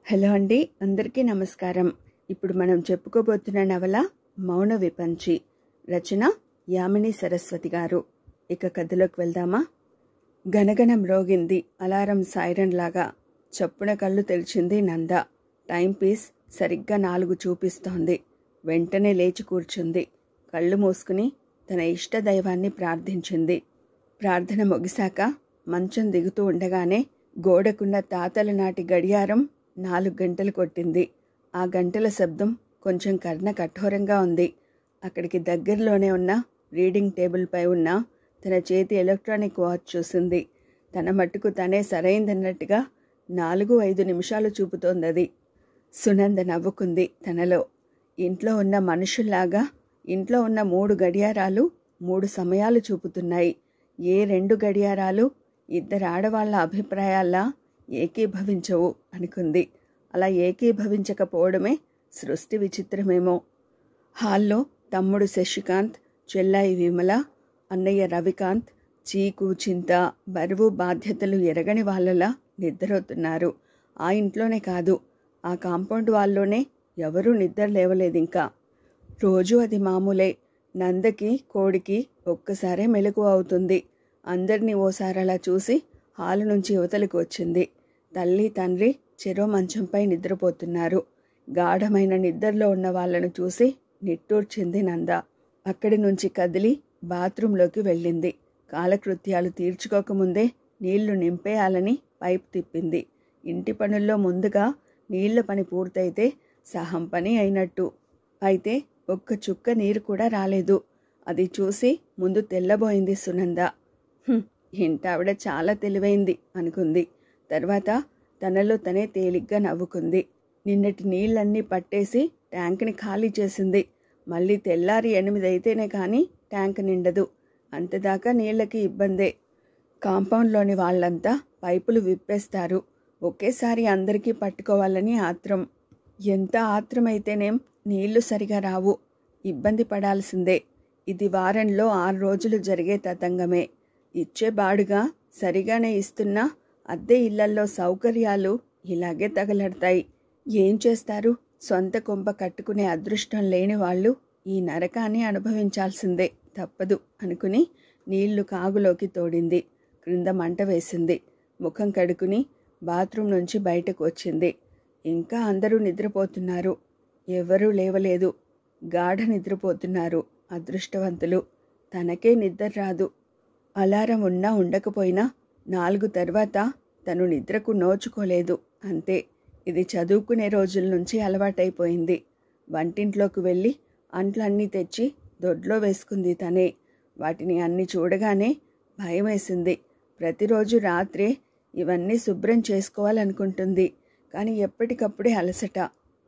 Hello అండి, అందరికీ నమస్కారం. ఇప్పుడు మనం చెప్పుకోబోతున్న నవల మౌన విపంచి. రచన యామిని సరస్వతి గారు. ఇక కథలోకి వెళ్దామా? గనగన మ్రోగింది అలారం సైరన్ లాగా. చప్పున కళ్ళు తెరిచింది నంద. టైం పీస్ సరిగ్గా 4 చూపిస్తోంది. వెంటనే లేచి కూర్చుంది. కళ్ళు మూసుకుని తన ఇష్ట దైవాన్ని ప్రార్థించింది. ప్రార్థన ముగిశాక మంచం దిగుతూ ఉండగానే గోడకున్న తాతల నాటి గడియారం 4 గంటలు కొట్టింది. ఆ గంటల శబ్దం కొంచెం కర్ణ కఠోరంగా ఉంది. అక్కడికి దగ్గరలోనే ఉన్న రీడింగ్ టేబుల్పై ఉన్న తన చేతి ఎలక్ట్రానిక్ వాచ్ చూసింది. తన మట్టుకు తనే సరైందన్నట్టుగా 4-5 నిమిషాలు చూపుతోందది. సునంద నవ్వుకుంది తనలో. ఇంట్లో ఉన్న మనుషుల్లాగా ఇంట్లో ఉన్న 3 గడియారాలు 3 సమయాలు చూపుతున్నాయి. ఏ 2 గడియారాలు ఇద్దరు ఆడవాళ్ల అభిప్రాయాల్లా ఏకీభవించవు అనుకుంది. అలా ఏకీభవించకపోవడమే సృష్టి విచిత్రమేమో. హాల్లో తమ్ముడు శశికాంత్, చెల్లాయి విమల, అన్నయ్య రవికాంత్ చీకు చింత బరువు బాధ్యతలు ఎరగని వాళ్ళలా నిద్రపోతున్నారు. ఆ ఇంట్లోనే కాదు, ఆ కాంపౌండ్ వాళ్ళలోనే ఎవరూ నిద్ర లేవలేదింకా. రోజు అది మామూలే. నందకి కోడికి ఒక్కసారే మెలకువ అవుతుంది. అందరినీ ఓసారలా చూసి హాలు నుంచి యువతలకు వచ్చింది. తల్లి తండ్రి చెరో మంచంపై నిద్రపోతున్నారు. గాఢమైన నిద్రలో ఉన్న వాళ్లను చూసి నిట్టూర్చింది నంద. అక్కడి నుంచి కదిలి బాత్రూంలోకి వెళ్ళింది. కాలకృత్యాలు తీర్చుకోకముందే నీళ్లు నింపేయాలని పైప్ తిప్పింది. ఇంటి పనుల్లో ముందుగా నీళ్ల పని పూర్తయితే సహం పని అయినట్టు. అయితే ఒక్క చుక్క నీరు కూడా రాలేదు. అది చూసి ముందు తెల్లబోయింది సునంద. ఇంటావిడ చాలా తెలివైంది అనుకుంది. తర్వాత తనలో తనే తేలిగ్గా నవ్వుకుంది. నిన్నటి నీళ్లన్నీ పట్టేసి ట్యాంక్ని ఖాళీ చేసింది. మళ్ళీ తెల్లారి 8 అయితేనే కానీ ట్యాంక్ నిండదు. అంతదాకా నీళ్లకి ఇబ్బందే. కాంపౌండ్లోని వాళ్ళంతా పైపులు విప్పేస్తారు. ఒకేసారి అందరికీ పట్టుకోవాలని ఆత్రం. ఎంత ఆత్రమైతేనేం నీళ్లు సరిగా రావు. ఇబ్బంది పడాల్సిందే. ఇది వారంలో 6 రోజులు జరిగే తతంగమే. ఇచ్చే బాడుగా సరిగానే ఇస్తున్నా అద్దె ఇళ్లల్లో సౌకర్యాలు ఇలాగే తగలడతాయి. ఏం చేస్తారు? సొంత కొంప కట్టుకునే అదృష్టం లేని వాళ్ళు ఈ నరకాన్ని అనుభవించాల్సిందే, తప్పదు అనుకుని నీళ్లు కాగులోకి తోడింది. క్రింద మంట వేసింది. ముఖం కడుకుని బాత్రూం నుంచి బయటకు వచ్చింది. ఇంకా అందరూ నిద్రపోతున్నారు. ఎవరూ లేవలేదు. గాఢ నిద్రపోతున్నారు అదృష్టవంతులు. తనకే నిద్ర రాదు. అలారం ఉన్నా ఉండకపోయినా 4 తర్వాత తను నిద్రకు నోచుకోలేదు. అంతే. ఇది చదువుకునే రోజుల నుంచి అలవాటైపోయింది. వంటింట్లోకి వెళ్ళి అంట్లన్నీ తెచ్చి దొడ్లో వేసుకుంది తనే. వాటిని అన్ని చూడగానే భయమేసింది. ప్రతిరోజు రాత్రే ఇవన్నీ శుభ్రం చేసుకోవాలనుకుంటుంది. కానీ ఎప్పటికప్పుడే అలసట.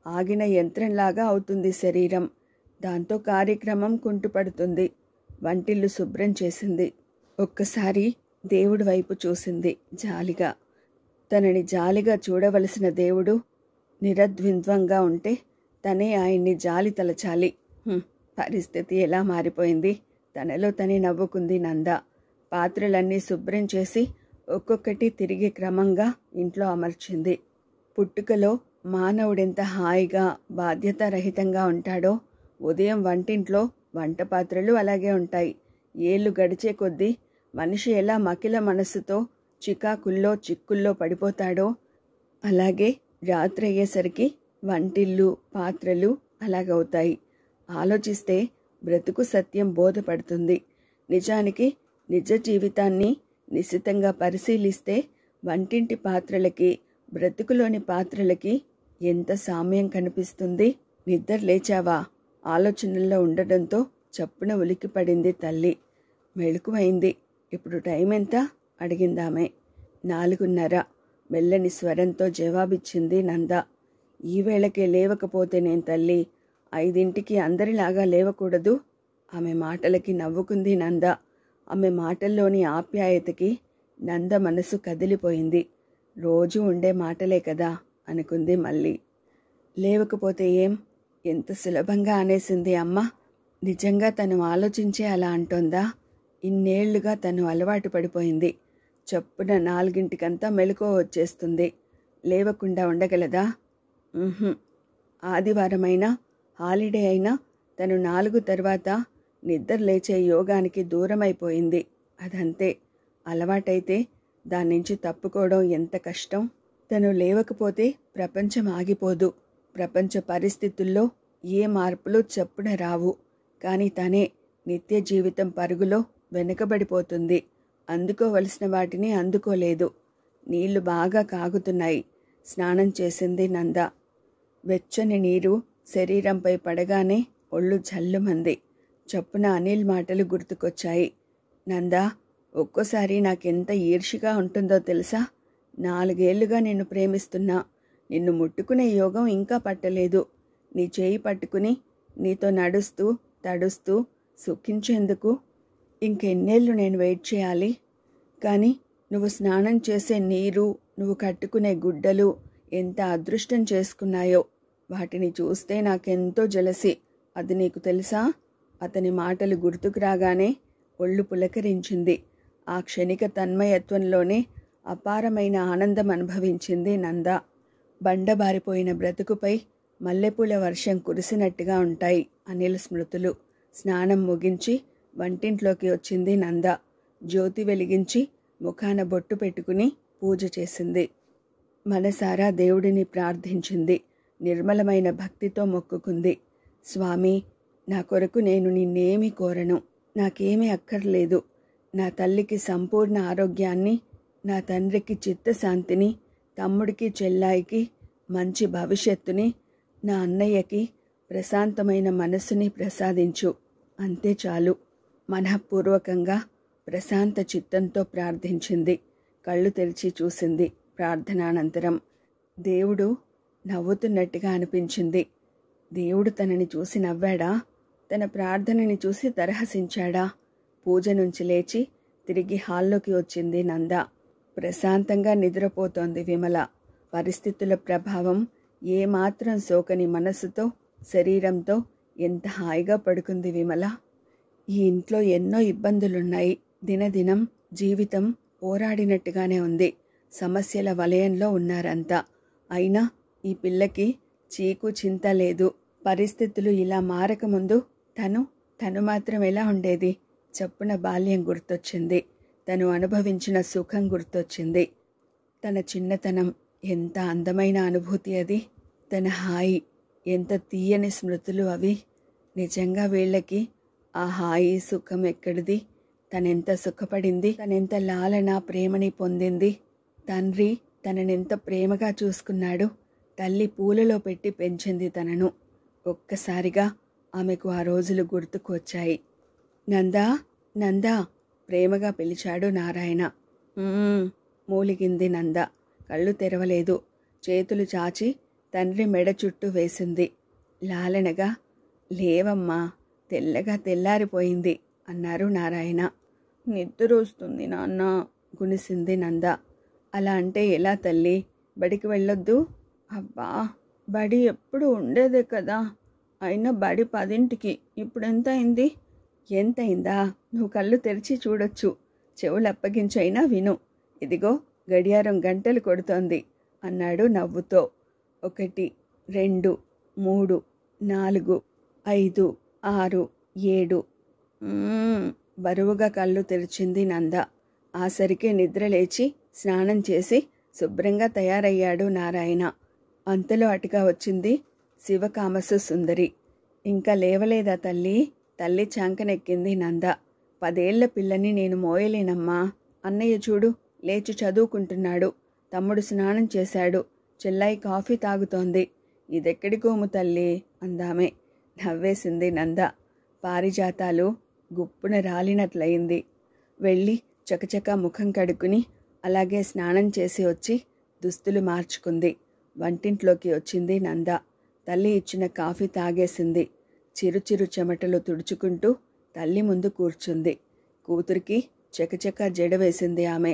ఆగిన యంత్రంలాగా అవుతుంది శరీరం. దాంతో కార్యక్రమం కుంటుపడుతుంది. వంటిల్లు శుభ్రం చేసింది. ఒక్కసారి దేవుడి వైపు చూసింది జాలిగా. తనని జాలిగా చూడవలసిన దేవుడు నిరద్వింద్వంగా ఉంటే తనే ఆయన్ని జాలి తలచాలి. పరిస్థితి ఎలా మారిపోయింది. తనలో తనే నవ్వుకుంది నంద. పాత్రలన్నీ శుభ్రం చేసి ఒక్కొక్కటి తిరిగి క్రమంగా ఇంట్లో అమర్చింది. పుట్టుకలో మానవుడెంత హాయిగా బాధ్యతారహితంగా ఉంటాడో ఉదయం వంటింట్లో వంట పాత్రలు అలాగే ఉంటాయి. ఏళ్ళు గడిచే కొద్దీ మనిషి ఎలా మకిల మనస్సుతో చికాకుల్లో చిక్కుల్లో పడిపోతాడో అలాగే రాత్రి అయ్యేసరికి వంటిల్లు పాత్రలు అలాగవుతాయి. ఆలోచిస్తే బ్రతుకు సత్యం బోధపడుతుంది. నిజానికి నిజ జీవితాన్ని నిశితంగా పరిశీలిస్తే వంటింటి పాత్రలకి బ్రతుకులోని పాత్రలకి ఎంత సామ్యం కనిపిస్తుంది. నిద్ర లేచావా? ఆలోచనల్లో ఉండడంతో చప్పున ఉలిక్కిపడింది తల్లి. మెళుకువైంది. ఇప్పుడు టైం ఎంత అడిగిందామె. 4:30 మెల్లని స్వరంతో జవాబిచ్చింది నంద. ఈ వేళకే లేవకపోతే నేను తల్లి 5ంటికి అందరిలాగా లేవకూడదు. ఆమె మాటలకి నవ్వుకుంది నంద. ఆమె మాటల్లోని ఆప్యాయతకి నంద మనసు కదిలిపోయింది. రోజూ ఉండే మాటలే కదా అనుకుంది మళ్ళీ. లేవకపోతే ఏం? ఎంత సులభంగా అనేసింది అమ్మ. నిజంగా తను ఆలోచించే అలా అంటోందా? ఇన్నేళ్లుగా తను అలవాటు పడిపోయింది. చప్పున 4ంటికంతా మెలకువ వచ్చేస్తుంది. లేవకుండా ఉండగలదా? ఉహుం. ఆదివారమైనా హాలిడే అయినా తను 4 తర్వాత నిద్ర లేచే యోగానికి దూరమైపోయింది. అదంతే. అలవాటైతే దాన్నించి తప్పుకోవడం ఎంత కష్టం. తను లేవకపోతే ప్రపంచం ఆగిపోదు. ప్రపంచ పరిస్థితుల్లో ఏ మార్పులు చప్పున రావు. కానీ తనే నిత్య జీవితం పరుగులో వెనుకబడిపోతుంది. అందుకోవలసిన వాటిని అందుకోలేదు. నీళ్లు బాగా కాగుతున్నాయి. స్నానం చేసింది నంద. వెచ్చని నీరు శరీరంపై పడగానే ఒళ్ళు జల్లుమంది. చప్పున అనిల్ మాటలు గుర్తుకొచ్చాయి. నందా, ఒక్కోసారి నాకెంత ఈర్ష్యగా ఉంటుందో తెలుసా? 4 ఏళ్లుగా నిన్ను ప్రేమిస్తున్నా. నిన్ను ముట్టుకునే యోగం ఇంకా పట్టలేదు. నీ చేయి పట్టుకుని నీతో నడుస్తూ తడుస్తూ సుఖించేందుకు ఇంకెన్నేళ్ళు నేను వెయిట్ చేయాలి? కానీ నువ్వు స్నానం చేసే నీరు, నువ్వు కట్టుకునే గుడ్డలు ఎంత అదృష్టం చేసుకున్నాయో. వాటిని చూస్తే నాకెంతో జలసి. అది నీకు తెలుసా? అతని మాటలు గుర్తుకు రాగానే ఒళ్ళు పులకరించింది. ఆ క్షణిక తన్మయత్వంలోనే అపారమైన ఆనందం అనుభవించింది నంద. బండబారిపోయిన బ్రతుకుపై మల్లెపూల వర్షం కురిసినట్టుగా ఉంటాయి అనిల్ స్మృతులు. స్నానం ముగించి వంటింట్లోకి వచ్చింది నంద. జ్యోతి వెలిగించి ముఖాన బొట్టు పెట్టుకుని పూజ చేసింది. మనసారా దేవుడిని ప్రార్థించింది. నిర్మలమైన భక్తితో మొక్కుకుంది. స్వామి, నా కొరకు నేను నిన్నేమీ కోరను. నాకేమీ అక్కర్లేదు. నా తల్లికి సంపూర్ణ ఆరోగ్యాన్ని, నా తండ్రికి చిత్తశాంతిని, తమ్ముడికి చెల్లాయికి మంచి భవిష్యత్తుని, నా అన్నయ్యకి ప్రశాంతమైన మనస్సుని ప్రసాదించు. అంతే చాలు. మనఃపూర్వకంగా ప్రశాంత చిత్తంతో ప్రార్థించింది. కళ్ళు తెరిచి చూసింది. ప్రార్థనానంతరం దేవుడు నవ్వుతున్నట్టుగా అనిపించింది. దేవుడు తనని చూసి నవ్వాడా? తన ప్రార్థనని చూసి తరహసించాడా? పూజ నుంచి లేచి తిరిగి హాల్లోకి వచ్చింది నంద. ప్రశాంతంగా నిద్రపోతోంది విమల. పరిస్థితుల ప్రభావం ఏమాత్రం సోకని మనసుతో, శరీరంతో ఎంత హాయిగా పడుకుంది విమల. ఈ ఇంట్లో ఎన్నో ఇబ్బందులున్నాయి. దినదినం జీవితం పోరాడినట్టుగానే ఉంది. సమస్యల వలయంలో ఉన్నారంతా. అయినా ఈ పిల్లకి చీకు చింత లేదు. పరిస్థితులు ఇలా మారకముందు తను మాత్రం ఎలా ఉండేది? చప్పున బాల్యం గుర్తొచ్చింది. తను అనుభవించిన సుఖం గుర్తొచ్చింది. తన చిన్నతనం ఎంత అందమైన అనుభూతి అది. తన హాయి ఎంత తీయని స్మృతులు అవి. నిజంగా వీళ్ళకి ఆ హాయి సుఖం ఎక్కడిది? తనెంత సుఖపడింది, తనెంత లాలన ప్రేమని పొందింది. తండ్రి తననెంత ప్రేమగా చూసుకున్నాడు. తల్లి పూలలో పెట్టి పెంచింది తనను. ఒక్కసారిగా ఆమెకు ఆ రోజులు గుర్తుకు వచ్చాయి. నందా, నందా ప్రేమగా పిలిచాడు నారాయణ. మూలిగింది నంద. కళ్ళు తెరవలేదు. చేతులు చాచి తండ్రి మెడ చుట్టూ వేసింది. లాలనగా, లేవమ్మా, తెల్లగా తెల్లారిపోయింది అన్నారు నారాయణ. నిద్రొస్తుంది నాన్న, గునిసింది నంద. అలా అంటే ఎలా తల్లి? బడికి వెళ్ళొద్దు? అబ్బా, బడి ఎప్పుడు ఉండేదే కదా. అయినా బడి 10ంటికి. ఇప్పుడెంత అయింది? ఎంతయిందా? నువ్వు కళ్ళు తెరిచి చూడొచ్చు. చెవులు అప్పగించైనా విను. ఇదిగో గడియారం గంటలు కొడుతోంది అన్నాడు నవ్వుతో. 1, 2, 3, 4, 5, 6, 7. బరువుగా కళ్ళు తెరిచింది నంద. ఆసరికే నిద్రలేచి స్నానం చేసి శుభ్రంగా తయారయ్యాడు నారాయణ. అంతలో అటుగా వచ్చింది శివకామసు సుందరి. ఇంకా లేవలేదా తల్లి? తల్లి చాంకనెక్కింది నంద. 10 ఏళ్ల పిల్లని నేను మోయలేనమ్మా. అన్నయ్య చూడు, లేచి చదువుకుంటున్నాడు. తమ్ముడు స్నానం చేశాడు. చెల్లాయి కాఫీ తాగుతోంది. ఇదెక్కడి గోము తల్లి అందామే. నవ్వేసింది నంద. పారిజాతాలు గుప్పున రాలినట్లయింది. వెళ్ళి చకచకా ముఖం కడుక్కుని అలాగే స్నానం చేసి వచ్చి దుస్తులు మార్చుకుంది. వంటింట్లోకి వచ్చింది నంద. తల్లి ఇచ్చిన కాఫీ తాగేసింది. చిరుచిరు చెమటలు తుడుచుకుంటూ తల్లి ముందు కూర్చుంది. కూతురికి చకచకా జడ వేసింది ఆమె.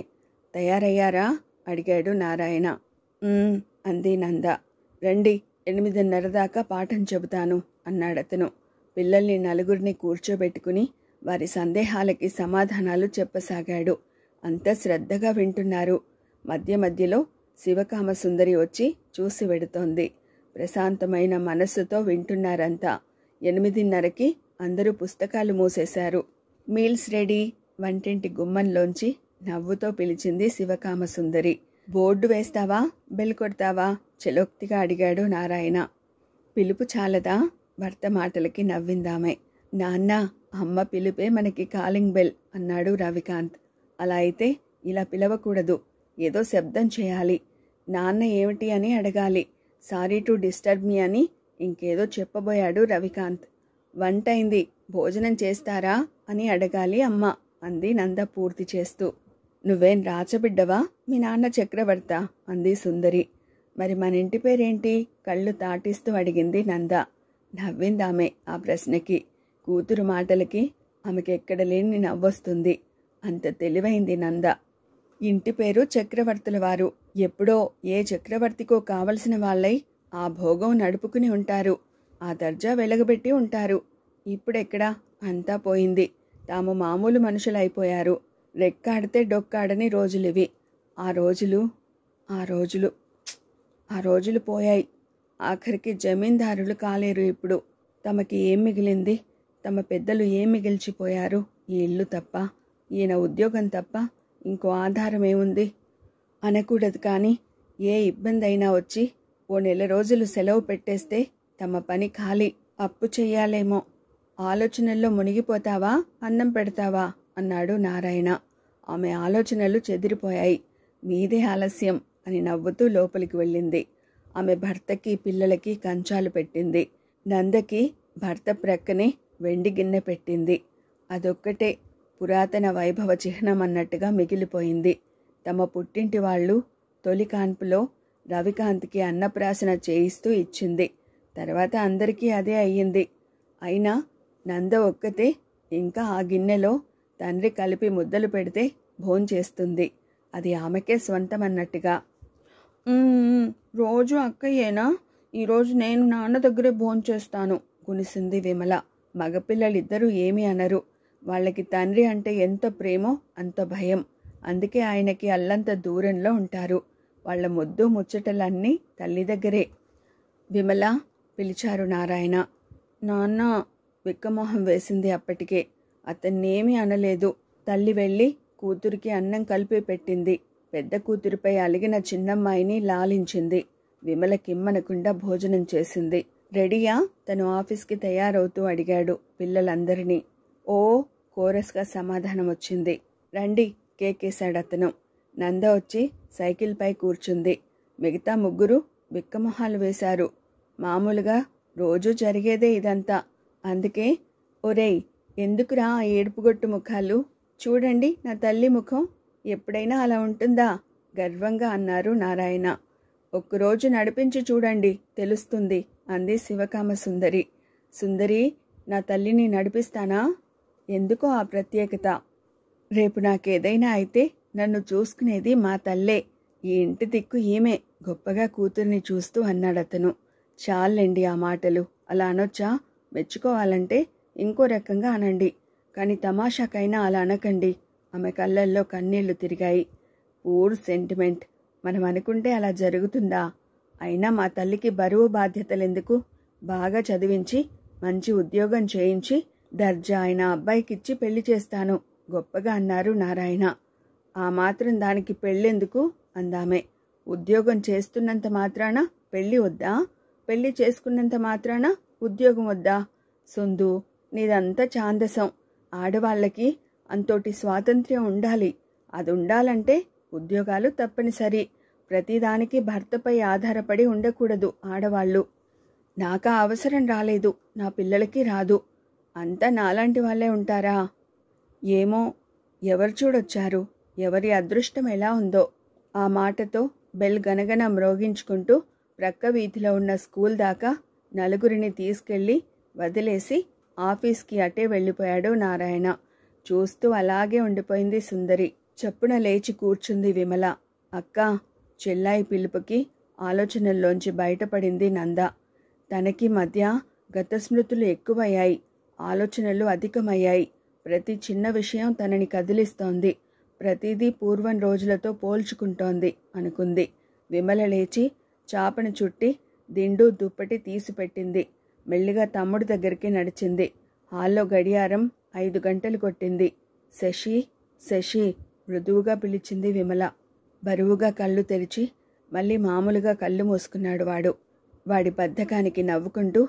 తయారయ్యారా? అడిగాడు నారాయణ. అంది నంద. రండి, 8:30 దాకా పాఠం చెబుతాను అన్నాడతను. పిల్లల్ని 4 కూర్చోబెట్టుకుని వారి సందేహాలకి సమాధానాలు చెప్పసాగాడు. అంతా శ్రద్ధగా వింటున్నారు. మధ్య మధ్యలో శివకామసుందరి వచ్చి చూసి వెడుతోంది. ప్రశాంతమైన మనస్సుతో వింటున్నారంతా. 8:30కి అందరూ పుస్తకాలు మూసేశారు. Meals ready. వంటింటి గుమ్మంలోంచి నవ్వుతో పిలిచింది శివకామసుందరి. బోర్డు వేస్తావా, బెల్ కొడతావా? చలోక్తిగా అడిగాడు నారాయణ. పిలుపు చాలదా? భర్త మాటలకి నవ్విందామె. నాన్న, అమ్మ పిలుపే మనకి కాలింగ్ బెల్ అన్నాడు రవికాంత్. అలా అయితే ఇలా పిలవకూడదు, ఏదో శబ్దం చేయాలి. నాన్న ఏమిటి అని అడగాలి. సారీ టు డిస్టర్బ్ మీ అని ఇంకేదో చెప్పబోయాడు రవికాంత్. వంటైంది, భోజనం చేస్తారా అని అడగాలి అమ్మ అంది నంద పూర్తి చేస్తూ. నువ్వేం రాచబిడ్డవా, మీ నాన్న చక్రవర్త అంది సుందరి. మరి మన ఇంటి పేరేంటి? కళ్ళు తాటిస్తూ అడిగింది నంద. నవ్విందామె ఆ ప్రశ్నకి. కూతురు మాటలకి ఆమెకెక్కడ లేని నవ్వొస్తుంది. అంత తెలివైంది నంద. ఇంటి పేరు చక్రవర్తుల వారు. ఎప్పుడో ఏ చక్రవర్తికో కావలసిన వాళ్ళై ఆ భోగం నడుపుకుని ఉంటారు. ఆ దర్జా వెలగబెట్టి ఉంటారు. ఇప్పుడెక్కడా? అంతా పోయింది. తాము మామూలు మనుషులైపోయారు. రెక్కాడితే డొక్కాడని రోజులివి. ఆ రోజులు పోయాయి. ఆఖరికి జమీందారులు కాలేరు ఇప్పుడు. తమకి ఏం మిగిలింది? తమ పెద్దలు ఏం మిగిల్చిపోయారు? ఈ ఇల్లు తప్ప, ఈయన ఉద్యోగం తప్ప ఇంకో ఆధారం ఏముంది? అనకూడదు కానీ ఏ ఇబ్బంది అయినా వచ్చి ఓ 1 రోజులు సెలవు పెట్టేస్తే తమ పని ఖాళీ. అప్పు చెయ్యాలేమో. ఆలోచనల్లో మునిగిపోతావా, అన్నం పెడతావా అన్నాడు నారాయణ. ఆమె ఆలోచనలు చెదిరిపోయాయి. మీదే ఆలస్యం అని నవ్వుతూ లోపలికి వెళ్ళింది. ఆమె భర్తకి పిల్లలకి కంచాలు పెట్టింది. నందకి భర్త ప్రక్కనే వెండి గిన్నె పెట్టింది. అదొక్కటే పురాతన వైభవ చిహ్నం అన్నట్టుగా మిగిలిపోయింది. తమ పుట్టింటి వాళ్ళు తొలి కాన్పులో రవికాంత్కి అన్నప్రాసన చేయిస్తూ ఇచ్చింది. తర్వాత అందరికీ అదే అయ్యింది. అయినా నంద ఒక్కతే ఇంకా ఆ గిన్నెలో తండ్రి కలిపి ముద్దలు పెడితే భోంచేస్తుంది. అది ఆమెకే స్వంతమన్నట్టుగా. రోజు అక్కయ్యేనా? ఈరోజు నేను నాన్న దగ్గరే భోంచేస్తాను గునిసింది విమల. మగపిల్లలిద్దరూ ఏమీ అనరు. వాళ్ళకి తండ్రి అంటే ఎంత ప్రేమో అంత భయం. అందుకే ఆయనకి అల్లంత దూరంలో ఉంటారు. వాళ్ళ ముద్దు ముచ్చటలన్నీ తల్లి దగ్గరే. విమల పిలిచారు నారాయణ. నాన్న విక్కమోహం వేసింది అప్పటికే. అతన్నేమీ అనలేదు. తల్లి వెళ్ళి కూతురికి అన్నం కలిపి పెట్టింది. పెద్ద కూతురిపై అలిగిన చిన్నమ్మాయిని లాలించింది. విమల కిమ్మనకుండా భోజనం చేసింది. రెడీయా? తను ఆఫీస్కి తయారవుతూ అడిగాడు పిల్లలందరినీ. ఓ కోరస్గా సమాధానం వచ్చింది. రండి కేకేశాడతను. నంద వచ్చి సైకిల్పై కూర్చుంది. మిగతా ముగ్గురు బిక్కమొహాలు వేశారు. మామూలుగా రోజూ జరిగేదే ఇదంతా. అందుకే ఒరేయ్, ఎందుకురా ఆ ఏడుపుగొట్టు ముఖాలు? చూడండి నా తల్లి ముఖం. ఎప్పుడైనా అలా ఉంటుందా? గర్వంగా అన్నారు నారాయణ. ఒక్కరోజు నడిపించి చూడండి, తెలుస్తుంది అంది శివకామసుందరి. సుందరి, నా తల్లిని నడిపిస్తానా? ఎందుకో ఆ ప్రత్యేకత. రేపు నాకేదైనా అయితే నన్ను చూసుకునేది మా తల్లే. ఈ ఇంటి దిక్కు ఈమె గొప్పగా కూతుర్ని చూస్తూ అన్నాడతను. చాలండి ఆ మాటలు. అలా అనొచ్చా? మెచ్చుకోవాలంటే ఇంకో రకంగా అనండి. కానీ తమాషాకైనా అలా అనకండి. ఆమె కళ్ళల్లో కన్నీళ్లు తిరిగాయి. Poor sentiment. మనం అనుకుంటే అలా జరుగుతుందా? అయినా మా తల్లికి బరువు బాధ్యతలెందుకు? బాగా చదివించి మంచి ఉద్యోగం చేయించి దర్జా అయిన అబ్బాయికిచ్చి పెళ్లి చేస్తాను గొప్పగా అన్నారు నారాయణ. ఆ మాత్రం దానికి పెళ్ళెందుకు అందామె. ఉద్యోగం చేస్తున్నంత మాత్రాన పెళ్లి వద్దా? పెళ్లి చేసుకున్నంత మాత్రాన ఉద్యోగం వద్దా? సుందు, నీదంతా ఛాందసం. ఆడవాళ్ళకి అంతోటి స్వాతంత్ర్యం ఉండాలి. అది ఉండాలంటే ఉద్యోగాలు తప్పనిసరి. ప్రతిదానికి భర్తపై ఆధారపడి ఉండకూడదు ఆడవాళ్ళు. నాకా అవసరం రాలేదు, నా పిల్లలకి రాదు. అంతా నాలాంటి వాళ్ళే ఉంటారా? ఏమో, ఎవరు చూడొచ్చారు? ఎవరి అదృష్టం ఎలా ఉందో. ఆ మాటతో బెల్ గనగన మ్రోగించుకుంటూ ప్రక్క వీధిలో ఉన్న స్కూల్ దాకా నలుగురిని తీసుకెళ్లి వదిలేసి ఆఫీస్కి అటే వెళ్ళిపోయాడు నారాయణ. చూస్తూ అలాగే ఉండిపోయింది సుందరి. చప్పున లేచి కూర్చుంది విమల. అక్కా, చెల్లాయి పిలుపుకి ఆలోచనల్లోంచి బయటపడింది నంద. తనకి మధ్య గత స్మృతులు ఎక్కువయ్యాయి. ఆలోచనలు అధికమయ్యాయి. ప్రతి చిన్న విషయం తనని కదిలిస్తోంది. ప్రతిదీ పూర్వం రోజులతో పోల్చుకుంటోంది అనుకుంది. విమల లేచి చాపను చుట్టి దిండు దుప్పటి తీసిపెట్టింది. మెల్లిగా తమ్ముడి దగ్గరికి నడిచింది. హాల్లో గడియారం 5 గంటలు కొట్టింది. శశి, శశి మృదువుగా పిలిచింది విమల. బరువుగా కళ్ళు తెరిచి మళ్ళీ మామూలుగా కళ్ళు మూసుకున్నాడు వాడు. వాడి బద్ధకానికి నవ్వుకుంటూ,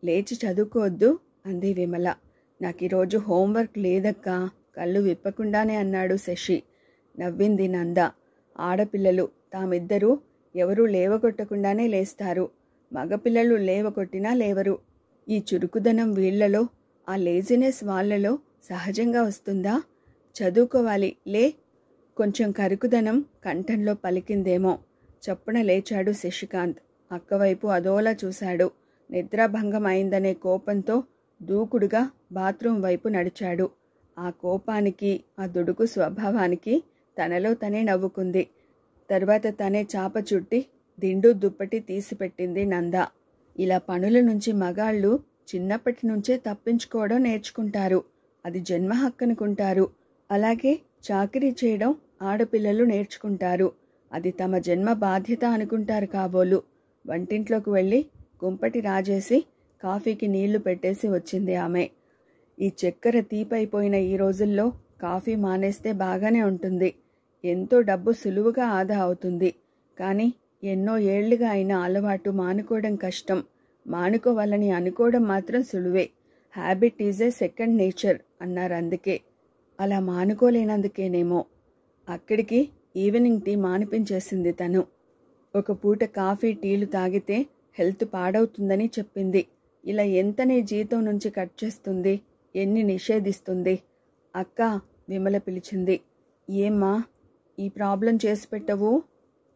లేచి చదువుకోవద్దు అంది విమల. నాకీరోజు హోంవర్క్ లేదక్కా, కళ్ళు విప్పకుండానే అన్నాడు శశి. నవ్వింది నంద. ఆడపిల్లలు తామిద్దరూ ఎవరూ లేవగొట్టకుండానే లేస్తారు. మగపిల్లలు లేవగొట్టినా లేవరు. ఈ చురుకుదనం వీళ్లలో, ఆ లేజినెస్ వాళ్లలో సహజంగా వస్తుందా? చదువుకోవాలి లే. కొంచెం కరుకుదనం కంఠంలో పలికిందేమో. చప్పున లేచాడు శశికాంత్. అక్కవైపు అదోలా చూశాడు. నిద్రాభంగం అయిందనే కోపంతో దూకుడుగా బాత్రూం వైపు నడిచాడు. ఆ కోపానికి, ఆ దుడుకు స్వభావానికి తనలో తనే నవ్వుకుంది. తర్వాత తనే చాప చుట్టి దిండు దుప్పటి తీసిపెట్టింది నంద. ఇలా పనుల నుంచి మగాళ్ళు చిన్నప్పటి నుంచే తప్పించుకోవడం నేర్చుకుంటారు. అది జన్మ హక్కనుకుంటారు. అలాగే చాకిరీ చేయడం ఆడపిల్లలు నేర్చుకుంటారు. అది తమ జన్మ బాధ్యత అనుకుంటారు కాబోలు. వంటింట్లోకి వెళ్ళి కుంపటి రాజేసి కాఫీకి నీళ్లు పెట్టేసి వచ్చింది ఆమె. ఈ చక్కెర తీపైపోయిన ఈ రోజుల్లో కాఫీ మానేస్తే బాగానే ఉంటుంది. ఎంతో డబ్బు సులువుగా ఆదా అవుతుంది. కానీ ఎన్నో ఏళ్లుగా అయిన అలవాటు మానుకోవడం కష్టం. మానుకోవాలని అనుకోవడం మాత్రం సులువే. Habit is a second nature అన్నారు. అందుకే అలా మానుకోలేనందుకేనేమో అక్కడికి ఈవినింగ్ టీ మానిపించేసింది తను. ఒక పూట కాఫీ టీలు తాగితే హెల్త్ పాడవుతుందని చెప్పింది. ఇలా ఎంత నీ జీతం నుంచి కట్ చేస్తుంది? ఎన్ని నిషేధిస్తుంది? అక్క, విమల పిలిచింది. ఏమ్మా, ఈ ప్రాబ్లం చేసి పెట్టవు?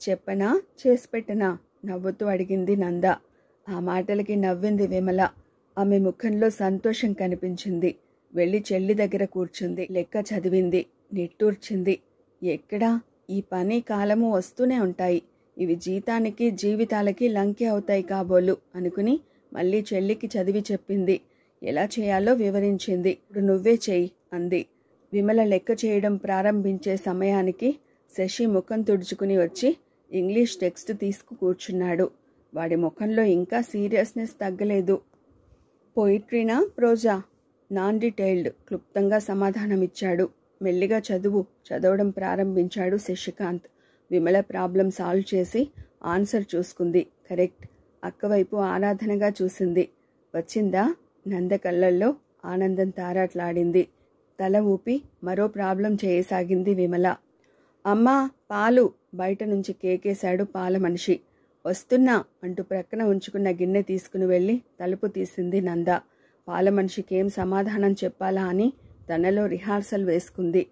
చెప్పనా చేసి పెట్టనా? నవ్వుతూ అడిగింది నంద. ఆ మాటలకి నవ్వింది విమల. ఆమె ముఖంలో సంతోషం కనిపించింది. వెళ్ళి చెల్లి దగ్గర కూర్చుంది. లెక్క చదివింది. నిట్టూర్చింది. ఎక్కడా, ఈ పని కాలము వస్తూనే ఉంటాయి. ఇవి జీతానికి జీవితాలకి లంకె అవుతాయి కాబోలు అనుకుని మళ్ళీ చెల్లికి చదివి చెప్పింది. ఎలా చేయాలో వివరించింది. ఇప్పుడు నువ్వే చెయ్యి అంది. విమల లెక్క చేయడం ప్రారంభించే సమయానికి శశి ముఖం తుడుచుకుని వచ్చి ఇంగ్లీష్ టెక్స్ట్ తీసుకు కూర్చున్నాడు. వాడి ముఖంలో ఇంకా సీరియస్నెస్ తగ్గలేదు. పోయిట్రీనా, ప్రోజా? నాన్ డీటెయిల్డ్ క్లుప్తంగా సమాధానమిచ్చాడు. మెల్లిగా చదవడం ప్రారంభించాడు శశికాంత్. విమల ప్రాబ్లం సాల్వ్ చేసి ఆన్సర్ చూసుకుంది. కరెక్ట్. అక్కవైపు ఆరాధనగా చూసింది. వచ్చిందా? నంద కళ్ళల్లో ఆనందం తారాట్లాడింది. తల ఊపి మరో ప్రాబ్లం చేయసాగింది విమల. అమ్మా, పాలు! బయట నుంచి కేకేశాడు పాల మనిషి. వస్తున్నా అంటూ ప్రక్కన ఉంచుకున్న గిన్నె తీసుకుని వెళ్ళి తలుపు తీసింది నంద. పాల మనిషికేం సమాధానం చెప్పాలా అని తనలో రిహార్సల్ వేసుకుంది.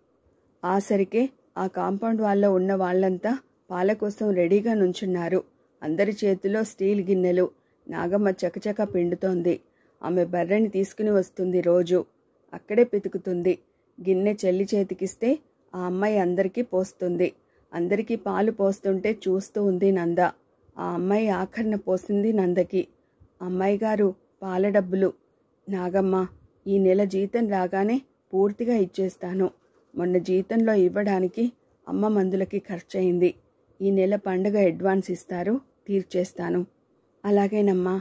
ఆసరికే ఆ కాంపౌండ్ వాల్లో ఉన్న వాళ్లంతా పాల కోసం రెడీగా నుంచున్నారు. అందరి చేతిలో స్టీల్ గిన్నెలు. నాగమ్మ చకచక పిండుతోంది. ఆమె బర్రెని తీసుకుని వస్తుంది రోజు. అక్కడే పితుకుతుంది. గిన్నె చెల్లి చేతికిస్తే ఆ అమ్మాయి అందరికీ పోస్తుంది. అందరికీ పాలు పోస్తుంటే చూస్తూ ఉంది నంద. ఆ అమ్మాయి ఆఖరణ పోసింది నందకి. అమ్మాయి గారు, పాల డబ్బులు. నాగమ్మ, ఈ నెల జీతం రాగానే పూర్తిగా ఇచ్చేస్తాను. మొన్న జీతంలో ఇవ్వడానికి అమ్మ మందులకి ఖర్చయింది. ఈ నెల పండుగ అడ్వాన్స్ ఇస్తారు, తీర్చేస్తాను. అలాగేనమ్మా.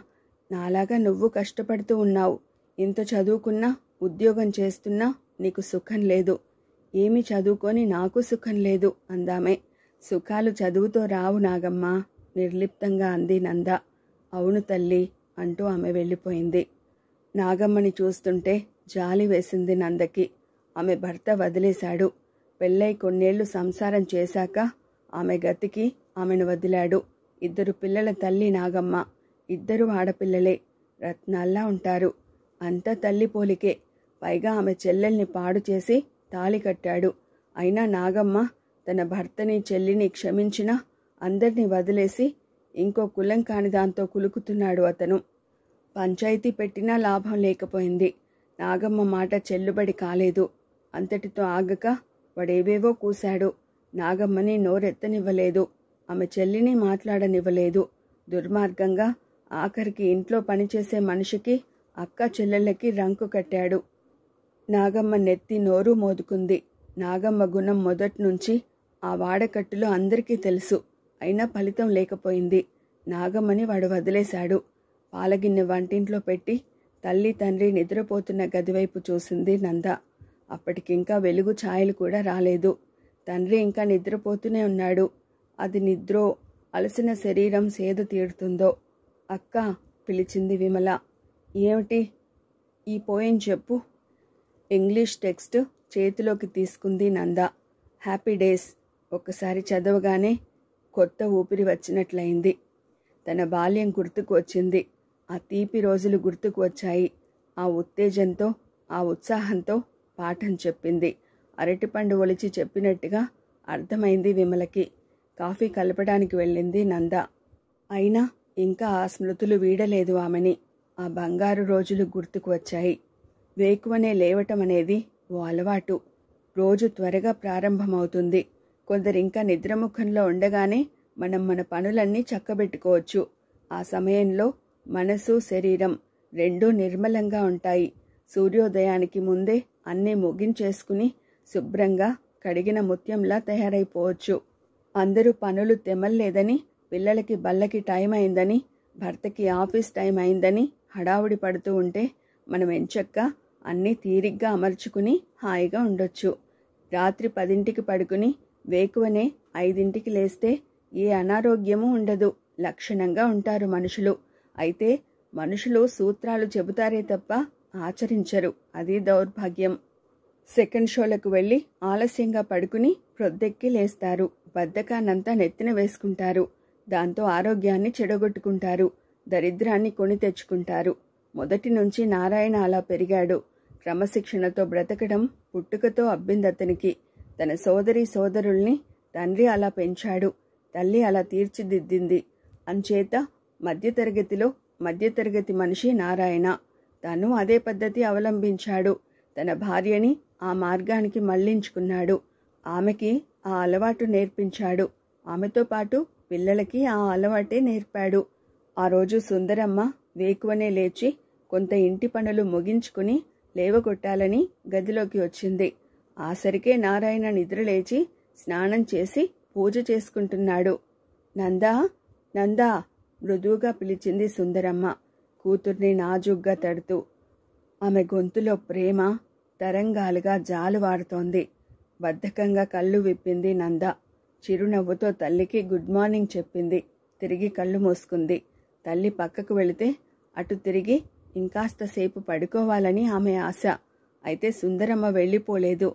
నాలాగా నువ్వు కష్టపడుతూ ఉన్నావు. ఇంత చదువుకున్నా, ఉద్యోగం చేస్తున్నా నీకు సుఖం లేదు. ఏమి చదువుకొని నాకు సుఖం లేదు అందామే. సుఖాలు చదువుతో రావు నాగమ్మ, నిర్లిప్తంగా అంది నంద. అవును తల్లి అంటూ ఆమె వెళ్ళిపోయింది. నాగమ్మని చూస్తుంటే జాలి వేసింది నందకి. ఆమె భర్త వదిలేశాడు. పెళ్ళై కొన్నేళ్లు సంసారం చేశాక ఆమె గతికి ఆమెను వదిలాడు. 2 పిల్లల తల్లి నాగమ్మ. 2 ఆడపిల్లలే. రత్నాల్లా ఉంటారు. అంతా తల్లి పోలికే. పైగా ఆమె చెల్లెల్ని పాడు చేసి తాళి కట్టాడు. అయినా నాగమ్మ తన భర్తని, చెల్లిని క్షమించినా అందర్నీ వదిలేసి ఇంకో కులం కాని దాంతో కులుకుతున్నాడు అతను. పంచాయతీ పెట్టినా లాభం లేకపోయింది. నాగమ్మ మాట చెల్లుబడి కాలేదు. అంతటితో ఆగక వాడేవేవో కూశాడు. నాగమ్మని నోరెత్తనివ్వలేదు. ఆమె చెల్లిని మాట్లాడనివ్వలేదు. దుర్మార్గంగా ఆఖరికి ఇంట్లో పనిచేసే మనిషికి, అక్క చెల్లెళ్ళకి రంకు కట్టాడు. నాగమ్మ నెత్తి నోరు మోదుకుంది. నాగమ్మ గుణం మొదట్నుంచి ఆ వాడకట్టులో అందరికీ తెలుసు. అయినా ఫలితం లేకపోయింది. నాగమ్మని వాడు వదిలేశాడు. పాలగిన్నె వంటింట్లో పెట్టి తల్లి తండ్రి నిద్రపోతున్న గదివైపు చూసింది నంద. అప్పటికింకా వెలుగు ఛాయలు కూడా రాలేదు. తండ్రి ఇంకా నిద్రపోతూనే ఉన్నాడు. అది నిద్రో, అలసిన శరీరం సేద తీరుతుందో. అక్కా పిలిచింది విమల. ఏమిటి? ఈ పోయం చెప్పు. ఇంగ్లీష్ టెక్స్ట్ చేతిలోకి తీసుకుంది నంద. హ్యాపీ డేస్ ఒక్కసారి చదవగానే కొత్త ఊపిరి వచ్చినట్లయింది. తన బాల్యం గుర్తుకు వచ్చింది. ఆ తీపి రోజులు గుర్తుకు వచ్చాయి. ఆ ఉత్తేజంతో, ఆ ఉత్సాహంతో పాఠం చెప్పింది. అరటిపండు ఒలిచి చెప్పినట్టుగా అర్థమైంది విమలకి. కాఫీ కలపడానికి వెళ్ళింది నంద. అయినా ఇంకా ఆ స్మృతులు వీడలేదు ఆమెని. ఆ బంగారు రోజులు గుర్తుకు వచ్చాయి. వేకువనే లేవటం అనేది ఓ అలవాటు. రోజు త్వరగా ప్రారంభమవుతుంది. కొందరింకా నిద్రముఖంలో ఉండగానే మనం మన పనులన్నీ చక్కబెట్టుకోవచ్చు. ఆ సమయంలో మనసు, శరీరం రెండూ నిర్మలంగా ఉంటాయి. సూర్యోదయానికి ముందే అన్నీ ముగించేసుకుని శుభ్రంగా కడిగిన ముత్యంలా తయారైపోవచ్చు. అందరూ పనులు తెమల్లేదని, పిల్లలకి బళ్ళకి టైం అయిందని, భర్తకి ఆఫీస్ టైం అయిందని హడావుడి పడుతూ ఉంటే మనం ఎంచక్కా అన్నీ తీరిగ్గా అమర్చుకుని హాయిగా ఉండొచ్చు. రాత్రి 10ంటికి పడుకుని వేకువనే 5ంటికి లేస్తే ఏ అనారోగ్యమూ ఉండదు. లక్షణంగా ఉంటారు మనుషులు. అయితే మనుషులు సూత్రాలు చెబుతారే తప్ప ఆచరించరు. అది దౌర్భాగ్యం. సెకండ్ షోలకు వెళ్ళి ఆలస్యంగా పడుకుని ప్రొద్దెక్కి లేస్తారు. బద్ధకాన్నంతా నెత్తిన వేసుకుంటారు. దాంతో ఆరోగ్యాన్ని చెడగొట్టుకుంటారు. దరిద్రాన్ని కొని తెచ్చుకుంటారు. మొదటి నుంచి నారాయణ అలా పెరిగాడు. క్రమశిక్షణతో బ్రతకడం పుట్టుకతో అబ్బిందతనికి. తన సోదరి సోదరుల్ని తండ్రి అలా పెంచాడు. తల్లి అలా తీర్చిదిద్దింది. అంచేత మధ్యతరగతి మనిషి నారాయణ. తను అదే పద్ధతి అవలంబించాడు. తన భార్యని ఆ మార్గానికి మళ్లించుకున్నాడు. ఆమెకి ఆ అలవాటు నేర్పించాడు. ఆమెతో పాటు పిల్లలకి ఆ అలవాటే నేర్పాడు. ఆ రోజు సుందరమ్మ వేకువనే లేచి కొంత ఇంటి పనులు ముగించుకుని లేవగొట్టాలని గదిలోకి వచ్చింది. ఆసరికే నారాయణ నిద్రలేచి స్నానం చేసి పూజ చేసుకుంటున్నాడు. నందా, నందా మృదువుగా పిలిచింది సుందరమ్మ, కూతుర్ని నాజుగ్గా తడుతూ. ఆమె గొంతులో ప్రేమ తరంగాలుగా జాలువారుతోంది. బద్ధకంగా కళ్ళు విప్పింది నంద. చిరునవ్వుతో తల్లికి గుడ్ మార్నింగ్ చెప్పింది. తిరిగి కళ్ళు మూసుకుంది. తల్లి పక్కకు వెళితే అటు తిరిగి ఇంకాస్త సేపు పడుకోవాలని ఆమె ఆశ. అయితే సుందరమ్మ వెళ్ళిపోలేదు.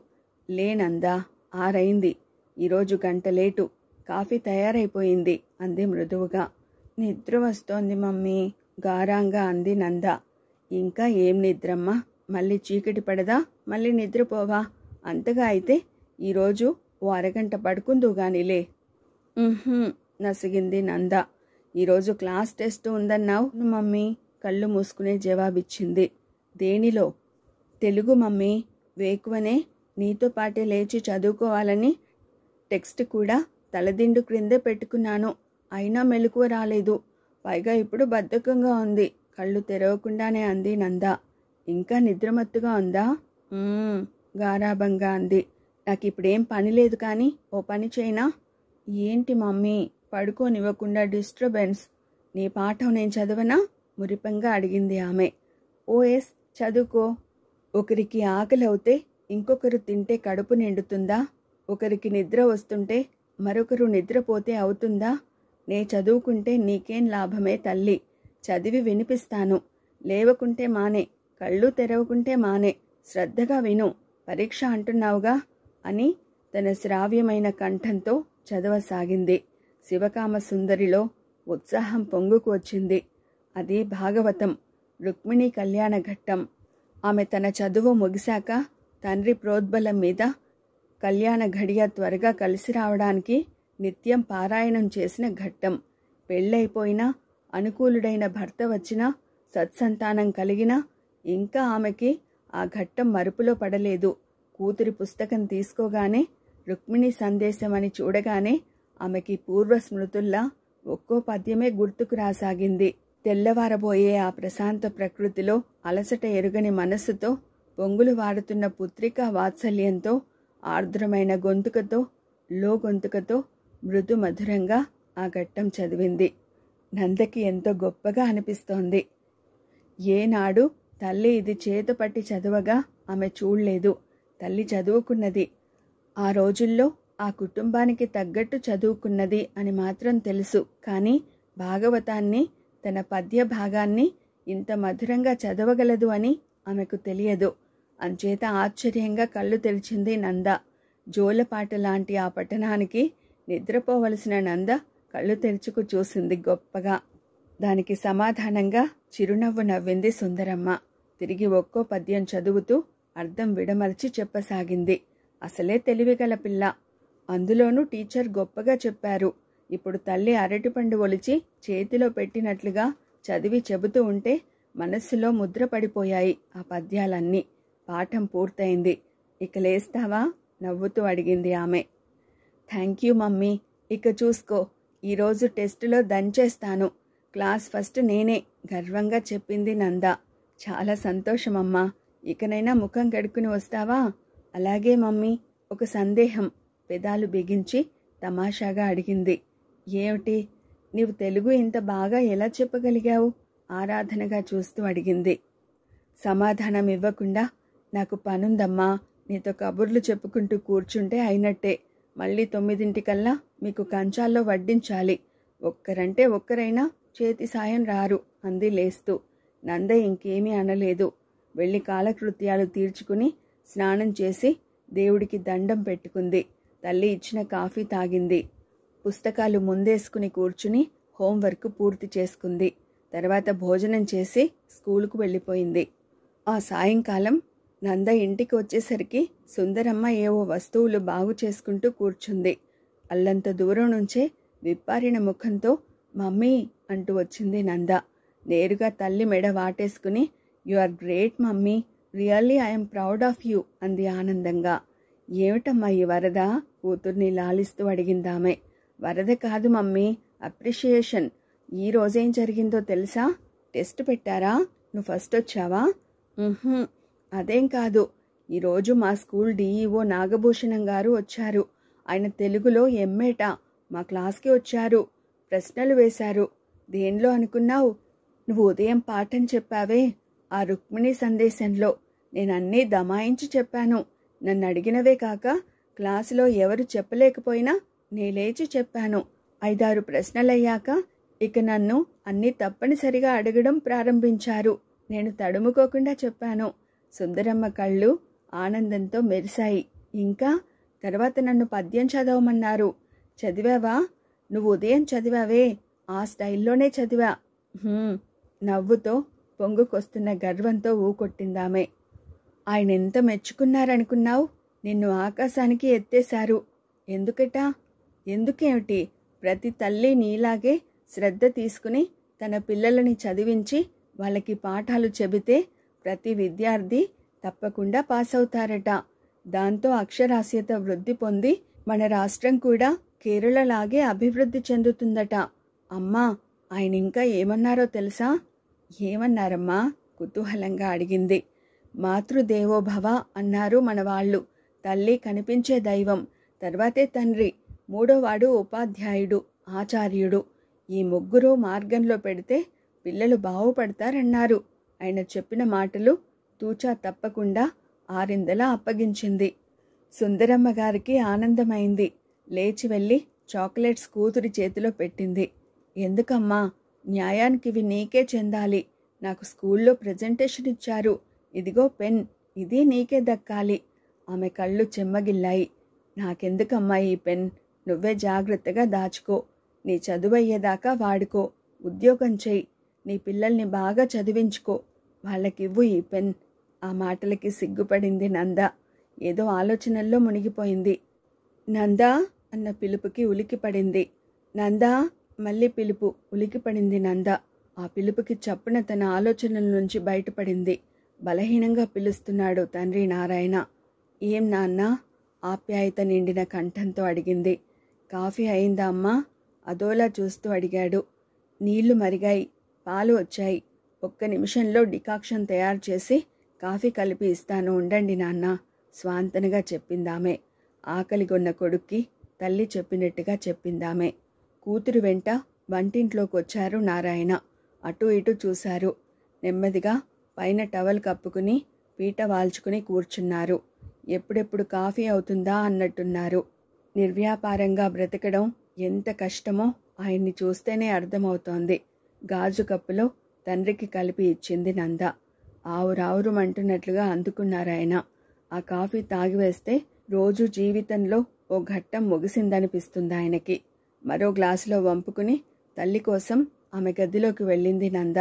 లేనందా, 6 అయింది. ఈరోజు గంట లేటు. కాఫీ తయారైపోయింది అంది మృదువుగా. నిద్ర వస్తోంది మమ్మీ, గారాంగా అంది నంద. ఇంకా ఏం నిద్రమ్మా? మళ్ళీ చీకటి పడదా? మళ్ళీ నిద్రపోవా? అంతగా అయితే ఈరోజు ఓ అరగంట పడుకుందుగానిలే. నసిగింది నంద. ఈరోజు క్లాస్ టెస్ట్ ఉందన్నావు మమ్మీ, కళ్ళు మూసుకునే జవాబిచ్చింది. దేనిలో? తెలుగు మమ్మీ. వేకువనే నీతో పాటే లేచి చదువుకోవాలని టెక్స్ట్ కూడా తలదిండు క్రిందే పెట్టుకున్నాను. అయినా మెలకువ రాలేదు. పైగా ఇప్పుడు బద్ధకంగా ఉంది. కళ్ళు తెరవకుండానే అంది నంద. ఇంకా నిద్రమత్తుగా ఉందా? గారాబంగా అంది. నాకిప్పుడేం పని లేదు కానీ ఓ పని చేయనా? ఏంటి మమ్మీ? పడుకోనివ్వకుండా డిస్టర్బెన్స్. నీ పాఠం నేను చదవనా? మురిపంగా అడిగింది ఆమె. ఓఎస్ చదువుకో. ఒకరికి ఆకలి అవుతే ఇంకొకరు తింటే కడుపు నిండుతుందా? ఒకరికి నిద్ర వస్తుంటే మరొకరు నిద్రపోతే అవుతుందా? నే చదువుకుంటే నీకేం లాభమే తల్లి. చదివి వినిపిస్తాను. లేవకుంటే మానే, కళ్ళు తెరవకుంటే మానే. శ్రద్ధగా విను. పరీక్ష అంటున్నావుగా అని తన శ్రావ్యమైన కంఠంతో చదవసాగింది. శివకామ సుందరిలో ఉత్సాహం పొంగుకు వచ్చింది. అది భాగవతం, రుక్మిణీ కళ్యాణ ఘట్టం. ఆమె తన చదువు ముగిశాక తండ్రి ప్రోద్బలం మీద కళ్యాణ ఘడియ త్వరగా కలిసి రావడానికి నిత్యం పారాయణం చేసిన ఘట్టం. పెళ్ళైపోయినా, అనుకూలుడైన భర్త వచ్చినా, సత్సంతానం కలిగినా ఇంకా ఆమెకి ఆ ఘట్టం మరుపులో పడలేదు. కూతురి పుస్తకం తీసుకోగానే, రుక్మిణి సందేశం అని చూడగానే ఆమెకి పూర్వ స్మృతుల్లా ఒక్కో పద్యమే గుర్తుకు రాసాగింది. తెల్లవారబోయే ఆ ప్రశాంత ప్రకృతిలో అలసట ఎరుగని మనస్సుతో, పొంగులు వారుతున్న పుత్రికా వాత్సల్యంతో, ఆర్ద్రమైన గొంతుకతో, లో గొంతుకతో మృదు మధురంగా ఆ ఘట్టం చదివింది. నందకి ఎంతో గొప్పగా అనిపిస్తోంది. ఏనాడు తల్లి ఇది చేతపట్టి చదవగా ఆమె చూడలేదు. తల్లి చదువుకున్నది. ఆ రోజుల్లో ఆ కుటుంబానికి తగ్గట్టు చదువుకున్నది అని మాత్రం తెలుసు. కానీ భాగవతాన్ని, తన పద్య భాగాన్ని ఇంత మధురంగా చదవగలదు అని ఆమెకు తెలియదు. అంచేత ఆశ్చర్యంగా కళ్ళు తెరిచింది నంద. జోలపాట లాంటి ఆ పఠనానికి నిద్రపోవలసిన నంద కళ్ళు తెరుచుకు చూసింది గొప్పగా. దానికి సమాధానంగా చిరునవ్వు నవ్వింది సుందరమ్మ. తిరిగి ఒక్కో పద్యం చదువుతూ అర్థం విడమర్చి చెప్పసాగింది. అసలే తెలివిగల పిల్ల. అందులోనూ టీచర్ గొప్పగా చెప్పారు. ఇప్పుడు తల్లి అరటిపండు ఒలిచి చేతిలో పెట్టినట్లుగా చదివి చెబుతూ ఉంటే మనస్సులో ముద్ర పడిపోయాయి ఆ పద్యాలన్నీ. పాఠం పూర్తయింది. ఇక లేస్తావా? నవ్వుతూ అడిగింది ఆమె. Thank you mummy. ఇక చూసుకో, ఈరోజు టెస్టులో దంచేస్తాను. క్లాస్ ఫస్ట్ నేనే, గర్వంగా చెప్పింది నంద. చాలా సంతోషమమ్మా. ఇకనైనా ముఖం కడుక్కుని వస్తావా? అలాగే మమ్మీ. ఒక సందేహం. పెదాలు బిగించి తమాషాగా అడిగింది. ఏమిటి? నీవు తెలుగు ఇంత బాగా ఎలా చెప్పగలిగావు? ఆరాధనగా చూస్తూ అడిగింది. సమాధానం ఇవ్వకుండా, నాకు పనుందమ్మా, నీతో కబుర్లు చెప్పుకుంటూ కూర్చుంటే అయినట్టే. మళ్ళీ 9 మీకు కంచాల్లో వడ్డించాలి. ఒక్కరంటే ఒక్కరైనా చేతి సాయం రారు అంది లేస్తూ. నంద ఇంకేమీ అనలేదు. వెళ్ళి కాలకృత్యాలు తీర్చుకుని స్నానం చేసి దేవుడికి దండం పెట్టుకుంది. తల్లి ఇచ్చిన కాఫీ తాగింది. పుస్తకాలు ముందేసుకుని కూర్చుని హోంవర్క్ పూర్తి చేసుకుంది. తర్వాత భోజనం చేసి స్కూలుకు వెళ్ళిపోయింది. ఆ సాయంకాలం నంద ఇంటికి వచ్చేసరికి సుందరమ్మ ఏవో వస్తువులు బాగు చేసుకుంటూ కూర్చుంది. అల్లంత దూరం నుంచే విప్పారిన ముఖంతో మమ్మీ అంటూ వచ్చింది నంద. నేరుగా తల్లి మెడ వాటేసుకుని, you are great mummy, really I'm proud of you అంది ఆనందంగా. ఏమిటమ్మా ఈ వరద? కూతుర్ని లాలిస్తూ అడిగిందామె. వరద కాదు మమ్మీ, అప్రిషియేషన్. ఈ రోజేం జరిగిందో తెలుసా? టెస్ట్ పెట్టారా? నువ్వు ఫస్ట్ వచ్చావా? అదేం కాదు. ఈరోజు మా స్కూల్ డిఈఓ నాగభూషణం గారు వచ్చారు. ఆయన తెలుగులో ఎంఏట మా క్లాస్కి వచ్చారు. ప్రశ్నలు వేశారు. దేనిలో అనుకున్నావు? నువ్వు ఉదయం పాఠం చెప్పావే, ఆ రుక్మిణి సందేశంలో. నేనన్నీ దమాయించి చెప్పాను. నన్ను అడిగినవే కాక క్లాసులో ఎవరు చెప్పలేకపోయినా నే లేచి చెప్పాను. 5-6 ప్రశ్నలయ్యాక ఇక నన్ను అన్నీ తప్పనిసరిగా అడగడం ప్రారంభించారు. నేను తడుముకోకుండా చెప్పాను. సుందరమ్మ కళ్ళు ఆనందంతో మెరిశాయి. ఇంకా తర్వాత నన్ను పద్యం చదవమన్నారు. చదివావా? నువ్వు ఉదయం చదివావే, ఆ స్టైల్లోనే చదివా. నవ్వుతో పొంగుకొస్తున్న గర్వంతో ఊకొట్టిందామె. ఆయన ఎంత మెచ్చుకున్నారనుకున్నావు? నిన్ను ఆకాశానికి ఎత్తేశారు. ఎందుకట? ఎందుకేమిటి? ప్రతి తల్లి నీలాగే శ్రద్ధ తీసుకుని తన పిల్లలని చదివించి వాళ్ళకి పాఠాలు చెబితే ప్రతి విద్యార్థి తప్పకుండా పాస్ అవుతారట. దాంతో అక్షరాస్యత వృద్ధి పొంది మన రాష్ట్రం కూడా కేరళలాగే అభివృద్ధి చెందుతుందట. అమ్మా, ఆయన ఇంకా ఏమన్నారో తెలుసా? ఏమన్నారమ్మా? కుతూహలంగా అడిగింది. మాతృదేవోభవ అన్నారు మన వాళ్ళు. తల్లి కనిపించే దైవం, తర్వాతే తండ్రి, మూడోవాడు ఉపాధ్యాయుడు, ఆచార్యుడు. ఈ ముగ్గురు మార్గంలో పెడితే పిల్లలు బాగుపడతారన్నారు. ఆయన చెప్పిన మాటలు తూచా తప్పకుండా ఆరిందలా అప్పగించింది. సుందరమ్మ గారికి ఆనందమైంది. లేచి వెళ్ళి చాక్లెట్స్ కూతురి చేతిలో పెట్టింది. ఎందుకమ్మా? న్యాయానికి ఇవి నీకే చెందాలి. నాకు స్కూల్లో ప్రజెంటేషన్ ఇచ్చారు. ఇదిగో పెన్, ఇది నీకే దక్కాలి. ఆమె కళ్ళు చెమ్మగిల్లాయి. నాకెందుకమ్మా ఈ పెన్? నువ్వే జాగ్రత్తగా దాచుకో. నీ చదువయ్యేదాకా వాడుకో. ఉద్యోగం చెయ్యి. నీ పిల్లల్ని బాగా చదివించుకో. వాళ్ళకివ్వు ఈ పెన్. ఆ మాటలకి సిగ్గుపడింది నంద. ఏదో ఆలోచనల్లో మునిగిపోయింది. నందా అన్న పిలుపుకి ఉలికిపడింది. నందా మళ్ళీ పిలుపు. ఉలికిపడింది నంద. ఆ పిలుపుకి చప్పున తన ఆలోచనల నుంచి బయటపడింది. బలహీనంగా పిలుస్తున్నాడు తండ్రి నారాయణ. ఏం నాన్నా? ఆప్యాయత నిండిన కంఠంతో అడిగింది. కాఫీ అయిందా అమ్మా? అదోలా చూస్తూ అడిగాడు. నీళ్లు మరిగాయి, పాలు వచ్చాయి. 1 నిమిషంలో డికాక్షన్ తయారు చేసి కాఫీ కలిపి ఇస్తాను, ఉండండి నాన్న, స్వాంతనగా చెప్పిందామె. ఆకలిగొన్న కొడుక్కి తల్లి చెప్పినట్టుగా చెప్పిందామె. కూతురు వెంట వంటింట్లోకొచ్చారు నారాయణ. అటూ ఇటూ చూశారు. నెమ్మదిగా పైన టవల్ కప్పుకుని పీట వాల్చుకుని కూర్చున్నారు. ఎప్పుడెప్పుడు కాఫీ అవుతుందా అన్నట్టున్నారు. నిర్వ్యాపారంగా బ్రతకడం ఎంత కష్టమో ఆయన్ని చూస్తేనే అర్థమవుతోంది. గాజు కప్పులో తండ్రికి కలిపి ఇచ్చింది నంద. ఆవురావురుమంటున్నట్లుగా అందుకున్నారాయన. ఆ కాఫీ తాగివేస్తే రోజు జీవితంలో ఓ ఘట్టం ముగిసిందనిపిస్తుంది ఆయనకి. మరో గ్లాసులో వంపుకుని తల్లి కోసం ఆమె గదిలోకి వెళ్ళింది నంద.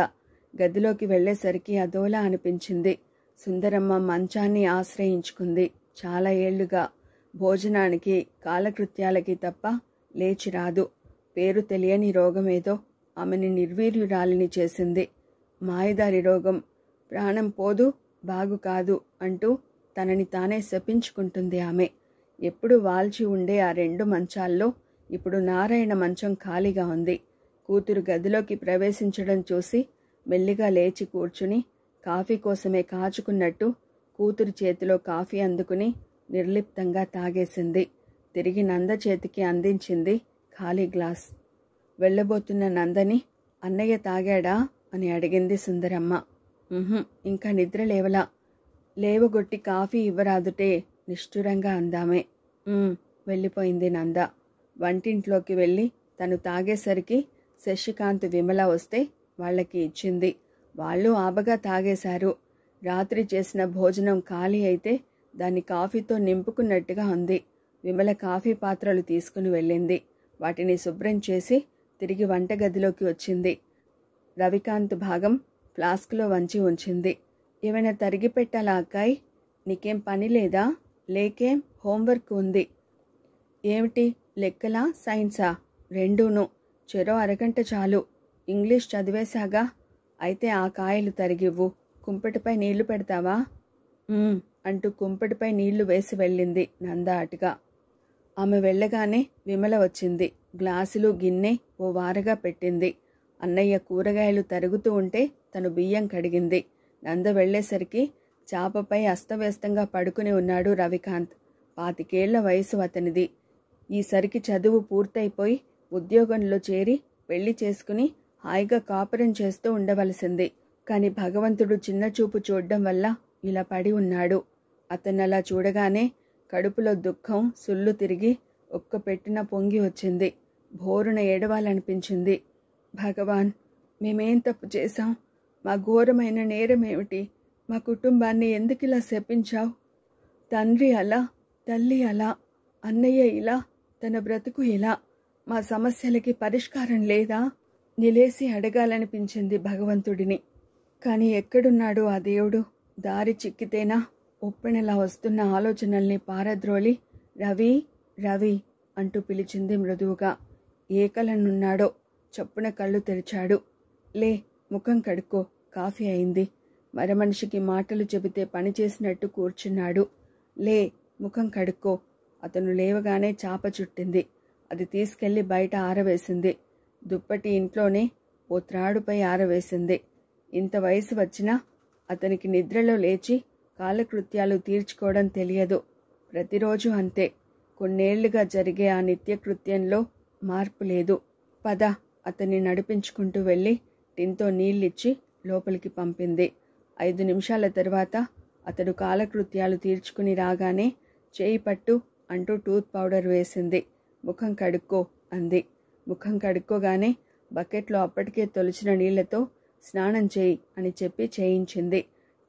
గదిలోకి వెళ్లేసరికి అదోలా అనిపించింది. సుందరమ్మ మంచాన్ని ఆశ్రయించుకుంది. చాలా ఏళ్లుగా భోజనానికి కాలకృత్యాలకి తప్ప లేచి రాదు. పేరు తెలియని రోగమేదో ఆమెని నిర్వీర్యురాలిని చేసింది. మాయదారి రోగం. ప్రాణం పోదు, బాగు కాదు అంటూ తనని తానే శపించుకుంటుంది ఆమె. ఎప్పుడు వాల్చి ఉండే ఆ 2 మంచాల్లో ఇప్పుడు నారాయణ మంచం ఖాళీగా ఉంది. కూతురు గదిలోకి ప్రవేశించడం చూసి మెల్లిగా లేచి కూర్చుని కాఫీ కోసమే కాచుకున్నట్టు కూతురు చేతిలో కాఫీ అందుకుని నిర్లిప్తంగా తాగేసింది. తిరిగి నంద చేతికి అందించింది ఖాళీ గ్లాస్. వెళ్ళబోతున్న నందని అన్నయ్య తాగాడా అని అడిగింది సుందరమ్మ. ఇంకా నిద్ర లేవలా. లేవగొట్టి కాఫీ ఇవ్వరాదుటే నిష్ఠురంగా అందామే. వెళ్ళిపోయింది నంద. వంటింట్లోకి వెళ్ళి తను తాగేసరికి శశికాంత్ విమల వస్తే వాళ్ళకి ఇచ్చింది. వాళ్ళు ఆబగా తాగేశారు. రాత్రి చేసిన భోజనం ఖాళీ అయితే దాన్ని కాఫీతో నింపుకున్నట్టుగా ఉంది. విమల కాఫీ పాత్రలు తీసుకుని వెళ్ళింది. వాటిని శుభ్రం చేసి తిరిగి వంటగదిలోకి వచ్చింది. రవికాంత్ భాగం ఫ్లాస్క్లో వంచి ఉంచింది. ఏమైనా తరిగి పెట్టాలా అక్కాయ్? నీకేం పని లేదా? లేకేం? హోంవర్క్ ఉంది. ఏమిటి? లెక్కలా సైన్సా? రెండూను. చెరో అరగంట చాలు. ఇంగ్లీష్ చదివేశాగా. అయితే ఆ కాయలు తరిగివ్వు. కుంపటిపై నీళ్లు పెడతావా? అంటూ కుంపటిపై నీళ్లు వేసి వెళ్ళింది నంద అటుగా. ఆమె వెళ్ళగానే విమల వచ్చింది. గ్లాసులు గిన్నె ఓ వారగా పెట్టింది. అన్నయ్య కూరగాయలు తరుగుతూ ఉంటే తను బియ్యం కడిగింది. నంద వెళ్లేసరికి చాపపై అస్తవ్యస్తంగా పడుకుని ఉన్నాడు రవికాంత్. 25 ఏళ్ల వయసు అతనిది. ఈసరికి చదువు పూర్తయిపోయి ఉద్యోగంలో చేరి పెళ్లి చేసుకుని హాయిగా కాపురం చేస్తూ ఉండవలసింది. కాని భగవంతుడు చిన్నచూపు చూడ్డం వల్ల ఇలా పడి ఉన్నాడు. అతన్నలా చూడగానే కడుపులో దుఃఖం సుళ్ళు తిరిగి ఒక్క పెట్టిన పొంగి వచ్చింది. భోరున ఏడవాలనిపించింది. భగవాన్, మేమేం తప్పు చేశాం? మా ఘోరమైన నేరమేమిటి? మా కుటుంబాన్ని ఎందుకిలా శపించావు? తండ్రి అలా, తల్లి అలా, అన్నయ్య ఇలా, తన బ్రతుకు ఇలా. మా సమస్యలకి పరిష్కారం లేదా? నిలేసి అడగాలనిపించింది భగవంతుడిని. కాని ఎక్కడున్నాడు ఆ దేవుడు? దారి చిక్కితేనా? ఉప్పెనలా వస్తున్న ఆలోచనల్ని పారద్రోలి రవి, రవి అంటూ పిలిచింది మృదువుగా. ఏ కలనున్నాడో చప్పున కళ్ళు తెరిచాడు. లే, ముఖం కడుక్కో, కాఫీ అయింది. మరమనిషికి మాటలు చెబితే పని చేసినట్టు కూర్చున్నాడు. లే, ముఖం కడుక్కో. అతను లేవగానే చాప చుట్టింది. అది తీసుకెళ్లి బయట ఆరవేసింది. దుప్పటి ఇంట్లోనే ఓ త్రాడుపై ఆరవేసింది. ఇంత వయసు వచ్చినా అతనికి నిద్రలో లేచి కాలకృత్యాలు తీర్చుకోవడం తెలియదు. ప్రతిరోజు అంతే. కొన్నేళ్లుగా జరిగే ఆ నిత్యకృత్యంలో మార్పు లేదు. పద, అతన్ని నడిపించుకుంటూ వెళ్ళి టిన్తో నీళ్ళిచ్చి లోపలికి పంపింది. 5 నిమిషాల తర్వాత అతడు కాలకృత్యాలు తీర్చుకుని రాగానే చేయి పట్టు అంటూ టూత్ పౌడర్ వేసింది. ముఖం కడుక్కో అంది. ముఖం కడుక్కోగానే బకెట్లో అప్పటికే తొలిచిన నీళ్లతో స్నానం చేయి అని చెప్పి చేయించింది.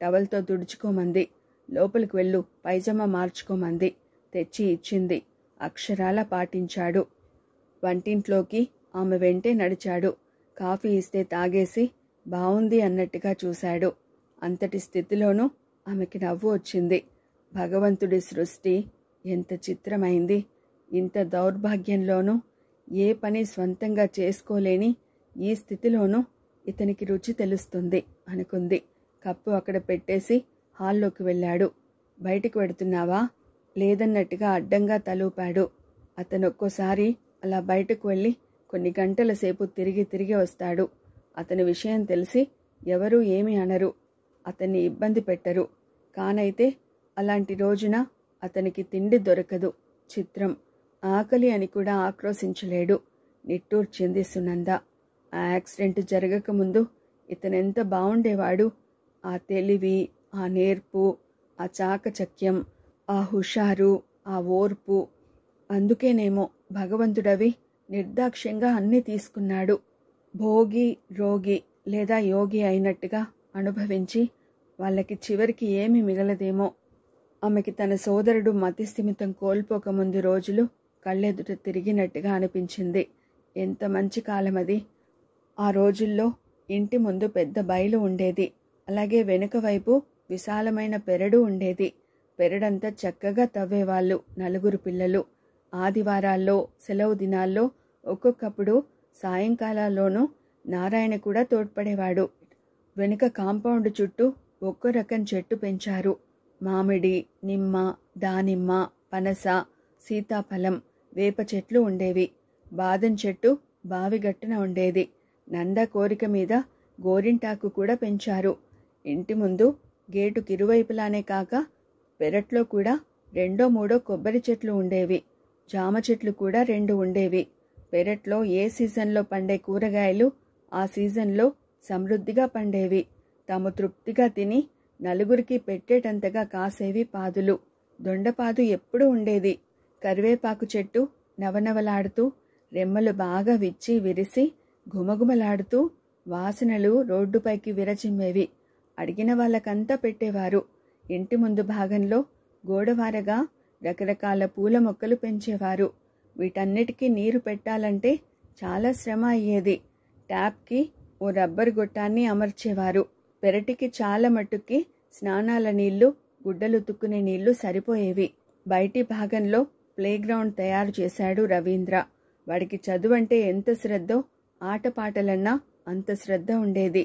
టవల్తో తుడుచుకోమంది. లోపలికి వెళ్ళు, పైజమా మార్చుకోమంది. తెచ్చి ఇచ్చింది. అక్షరాలా పాటించాడు. వంటింట్లోకి ఆమె వెంటే నడిచాడు. కాఫీ ఇస్తే తాగేసి బావుంది అన్నట్టుగా చూశాడు. అంతటి స్థితిలోనూ ఆమెకి నవ్వు వచ్చింది. భగవంతుడి సృష్టి ఎంత చిత్రమైంది. ఇంత దౌర్భాగ్యంలోనూ ఏ పని స్వంతంగా చేసుకోలేని ఈ స్థితిలోనూ ఇతనికి రుచి తెలుస్తుంది అనుకుంది. కప్పు అక్కడ పెట్టేసి హాల్లోకి వెళ్ళాడు. బయటికి వెడుతున్నావా? లేదన్నట్టుగా అడ్డంగా తలూపాడు. అతను ఒక్కోసారి అలా బయటకు వెళ్ళి కొన్ని గంటల సేపు తిరిగి వస్తాడు. అతని విషయం తెలిసి ఎవరూ ఏమీ అనరు, అతన్ని ఇబ్బంది పెట్టరు. కానైతే అలాంటి రోజున అతనికి తిండి దొరకదు. చిత్రం. ఆకలి అని కూడా ఆక్రోశించలేడు. నిట్టూర్చింది సునంద. ఆ యాక్సిడెంట్ జరగకముందు ఇతనెంత బావుండేవాడు. ఆ తెలివి, ఆ నేర్పు, ఆ చాకచక్యం, ఆ హుషారు, ఆ ఓర్పు. అందుకేనేమో భగవంతుడవి నిర్దాక్ష్యంగా అన్నీ తీసుకున్నాడు. భోగి, రోగి లేదా యోగి అయినట్టుగా అనుభవించి వాళ్ళకి చివరికి ఏమి మిగలదేమో. ఆమెకి తన సోదరుడు మతిస్థిమితం కోల్పోకముందు రోజులు కళ్ళెదుట తిరిగినట్టుగా అనిపించింది. ఎంత మంచి కాలమది. ఆ రోజుల్లో ఇంటి ముందు పెద్ద బయలు ఉండేది. అలాగే వెనుక వైపు విశాలమైన పెరడు ఉండేది. పెరడంతా చక్కగా తవ్వేవాళ్ళు 4 పిల్లలు. ఆదివారాల్లో, సెలవు దినాల్లో, ఒక్కొక్కప్పుడు సాయంకాలాల్లోనూ నారాయణ కూడా తోడ్పడేవాడు. వెనుక కాంపౌండ్ చుట్టూ ఒక్కో రకం చెట్టు పెంచారు. మామిడి, నిమ్మ, దానిమ్మ, పనస, సీతాఫలం, వేప చెట్లు ఉండేవి. బాదం చెట్టు బావిగట్టున ఉండేది. నంద కోరిక మీద గోరింటాకు కూడా పెంచారు. ఇంటి ముందు గేటుకిరువైపులానే కాక పెరట్లో కూడా 2-3 కొబ్బరి చెట్లు ఉండేవి. జామ చెట్లు కూడా 2 ఉండేవి. పెరట్లో ఏ సీజన్లో పండే కూరగాయలు ఆ సీజన్లో సమృద్ధిగా పండేవి. తాము తృప్తిగా తిని నలుగురికి పెట్టేటంతగా కాసేవి పాదులు. దొండపాదు ఎప్పుడూ ఉండేది. కరివేపాకు చెట్టు నవనవలాడుతూ, రెమ్మలు బాగా విచ్చి విరిసి ఘుమఘుమలాడుతూ వాసనలు రోడ్డుపైకి విరచిమ్మేవి. అడిగిన వాళ్ళకంతా పెట్టేవారు. ఇంటి ముందు భాగంలో గోడవారగా రకరకాల పూల మొక్కలు పెంచేవారు. వీటన్నిటికీ నీరు పెట్టాలంటే చాలా శ్రమ అయ్యేది. ట్యాప్కి ఓ రబ్బరు గొట్టాన్ని అమర్చేవారు. పెరటికి చాలా మట్టుకి స్నానాల నీళ్లు, గుడ్డలుతుక్కునే నీళ్లు సరిపోయేవి. బయటి భాగంలో ప్లేగ్రౌండ్ తయారు చేశాడు రవీంద్ర. వాడికి చదువంటే ఎంత శ్రద్ధో ఆటపాటలన్నా అంత శ్రద్ధ ఉండేది.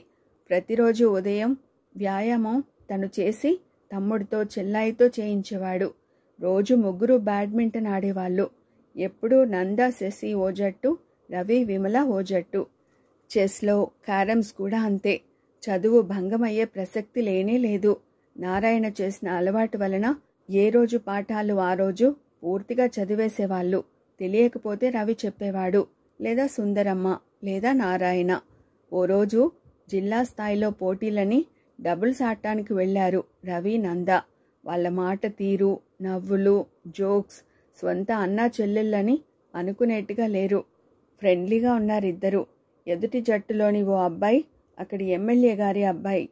ప్రతిరోజు ఉదయం వ్యాయామం తను చేసి తమ్ముడితో చెల్లాయితో చేయించేవాడు. రోజు 3 బ్యాడ్మింటన్ ఆడేవాళ్ళు. ఎప్పుడూ నంద, శశి ఓ జట్టు, రవి, విమల ఓ జట్టు. చెస్లో, క్యారమ్స్ కూడా అంతే. చదువు భంగమయ్యే ప్రసక్తి లేనే లేదు. నారాయణ చేసిన అలవాటు వలన ఏ రోజు పాఠాలు ఆ రోజు పూర్తిగా చదివేసేవాళ్ళు. తెలియకపోతే రవి చెప్పేవాడు, లేదా సుందరమ్మ, లేదా నారాయణ. ఓ రోజు జిల్లా స్థాయిలో పోటీలని డబుల్స్ ఆడటానికి వెళ్లారు రవి, నంద. వాళ్ళ మాట తీరు, నవ్వులు, జోక్స్ స్వంత అన్నా చెల్లెళ్ళని అనుకునేట్టుగా లేరు. ఫ్రెండ్లీగా ఉన్నారిద్దరు. ఎదుటి జట్టులోని ఓ అబ్బాయి అక్కడి ఎమ్మెల్యే గారి అబ్బాయి.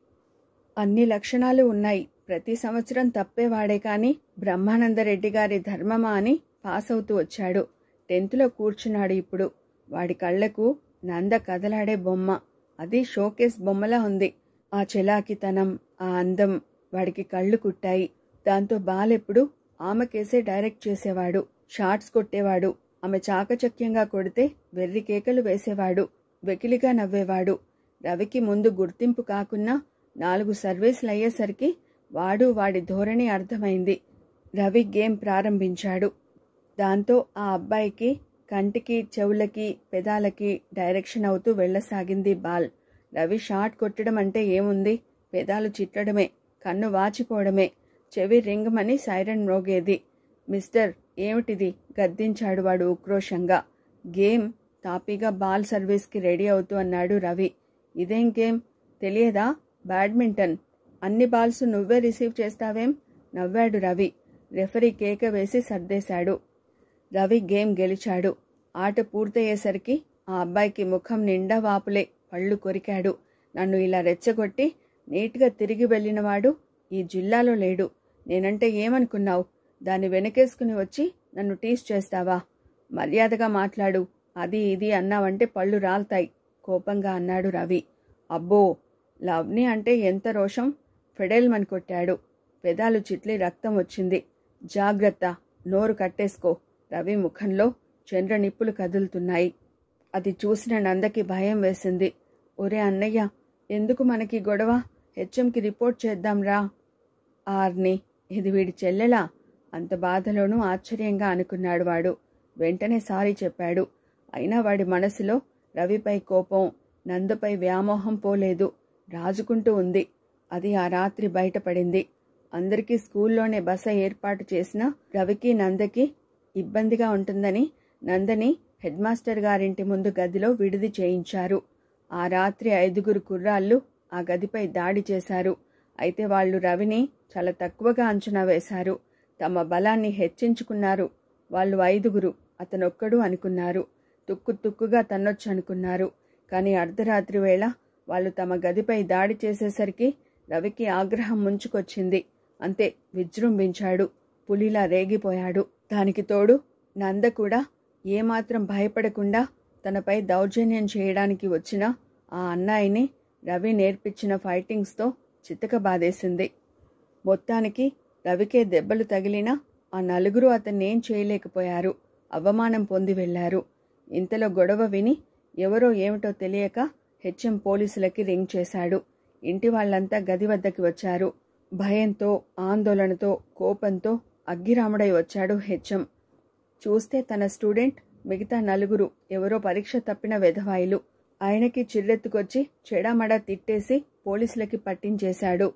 అన్ని లక్షణాలు ఉన్నాయి. ప్రతి సంవత్సరం తప్పేవాడే కానీ బ్రహ్మానందరెడ్డి గారి ధర్మమా అని పాస్ అవుతూ వచ్చాడు. 10th కూర్చున్నాడు ఇప్పుడు. వాడి కళ్లకు నంద కదలాడే బొమ్మ. అది షోకేస్ బొమ్మలా ఉంది. ఆ చెలాకితనం, ఆ అందం వాడికి కళ్ళు కుట్టాయి. దాంతో బాలెప్పుడు ఆమెకేసే డైరెక్ట్ చేసేవాడు. షాట్స్ కొట్టేవాడు. ఆమె చాకచక్యంగా కొడితే వెర్రి కేకలు వేసేవాడు. వెకిలిగా నవ్వేవాడు. రవికి ముందు గుర్తింపు కాకున్నా 4 సర్వీసులు అయ్యేసరికి వాడి ధోరణి అర్థమైంది. రవి గేమ్ ప్రారంభించాడు. దాంతో ఆ అబ్బాయికి కంటికి, చెవులకి, పెదాలకి డైరెక్షన్ అవుతూ వెళ్లసాగింది బాల్. రవి షాట్ కొట్టడం అంటే ఏముంది? పెదాలు చిట్టడమే, కన్ను వాచిపోవడమే, చెవి రింగమని సైరన్ మ్రోగేది. మిస్టర్, ఏమిటిది? గద్దించాడు వాడు ఉక్రోషంగా. గేమ్. తాపీగా బాల్ సర్వీస్కి రెడీ అవుతూ అన్నాడు రవి. ఇదేం గేమ్? తెలియదా? బ్యాడ్మింటన్. అన్ని బాల్స్ నువ్వే రిసీవ్ చేస్తావేం? నవ్వాడు రవి. రెఫరీ కేక వేసి సర్దేశాడు. రవి గేమ్ గెలిచాడు. ఆట పూర్తయ్యేసరికి ఆ అబ్బాయికి ముఖం నిండా వాపులే. పళ్ళు కొరికాడు. నన్ను ఇలా రెచ్చగొట్టి నీట్గా తిరిగి వెళ్ళినవాడు ఈ జిల్లాలో లేడు. నేనంటే ఏమనుకున్నావు? దాన్ని వెనకేసుకుని వచ్చి నన్ను టీస్ చేస్తావా? మర్యాదగా మాట్లాడు. అది ఇది అన్నావంటే పళ్ళు రాల్తాయి, కోపంగా అన్నాడు రవి. అబ్బో, లవ్ని అంటే ఎంత రోషం! ఫెడెల్మన్ కొట్టాడు. పెదాలు చిట్లి రక్తం వచ్చింది. జాగ్రత్త, నోరు కట్టేసుకో. రవి ముఖంలో చంద్ర నిప్పులు కదులుతున్నాయి. అది చూసిన నందకి భయం వేసింది. ఒరే అన్నయ్య, ఎందుకు మనకి గొడవ? హెచ్ఎంకి రిపోర్ట్ చేద్దాంరా. ఆర్ని, ఇది వీడి చెల్లెలా? అంత బాధలోనూ ఆశ్చర్యంగా అనుకున్నాడు వాడు. వెంటనే సారీ చెప్పాడు. అయినా వాడి మనసులో రవిపై కోపం, నందుపై వ్యామోహం పోలేదు. రాజుకుంటూ ఉంది. అది ఆ రాత్రి బయటపడింది. అందరికీ స్కూల్లోనే బస ఏర్పాటు చేసిన రవికి, నందకి ఇబ్బందిగా ఉంటుందని నందని హెడ్ మాస్టర్ గారింటి ముందు గదిలో విడిది చేయించారు. ఆ రాత్రి 5 కుర్రాళ్ళు ఆ గదిపై దాడి చేశారు. అయితే వాళ్ళు రవిని చాలా తక్కువగా అంచనా వేశారు. తమ బలాన్ని హెచ్చించుకున్నారు. వాళ్ళు 5 అతనొక్కడు అనుకున్నారు. తుక్కుగా తన్నొచ్చు అనుకున్నారు. కానీ అర్ధరాత్రి వేళ వాళ్ళు తమ గదిపై దాడి చేసేసరికి రవికి ఆగ్రహం ముంచుకొచ్చింది. అంతే, విజృంభించాడు. పులిలా రేగిపోయాడు. దానికి తోడు నంద కూడా ఏమాత్రం భయపడకుండా తనపై దౌర్జన్యం చేయడానికి వచ్చిన ఆ అన్నయ్యని రవి నేర్పించిన ఫైటింగ్స్తో చితకబాదేసింది. మొత్తానికి రవికే దెబ్బలు తగిలినా ఆ 4 అతన్నేం చేయలేకపోయారు. అవమానం పొంది వెళ్లారు. ఇంతలో గొడవ విని ఎవరో ఏమిటో తెలియక హెచ్ఎం పోలీసులకి రింగ్ చేశాడు. ఇంటి వాళ్ళంతా గది వద్దకి వచ్చారు. భయంతో, ఆందోళనతో, కోపంతో అగ్గిరాముడై వచ్చాడు హెచ్ఎం. చూస్తే తన స్టూడెంట్, మిగతా 4 ఎవరో పరీక్ష తప్పిన వెధవాయిలు. ఆయనకి చిర్రెత్తుకొచ్చి చెడామడా తిట్టేసి పోలీసులకి పట్టించేశాడు.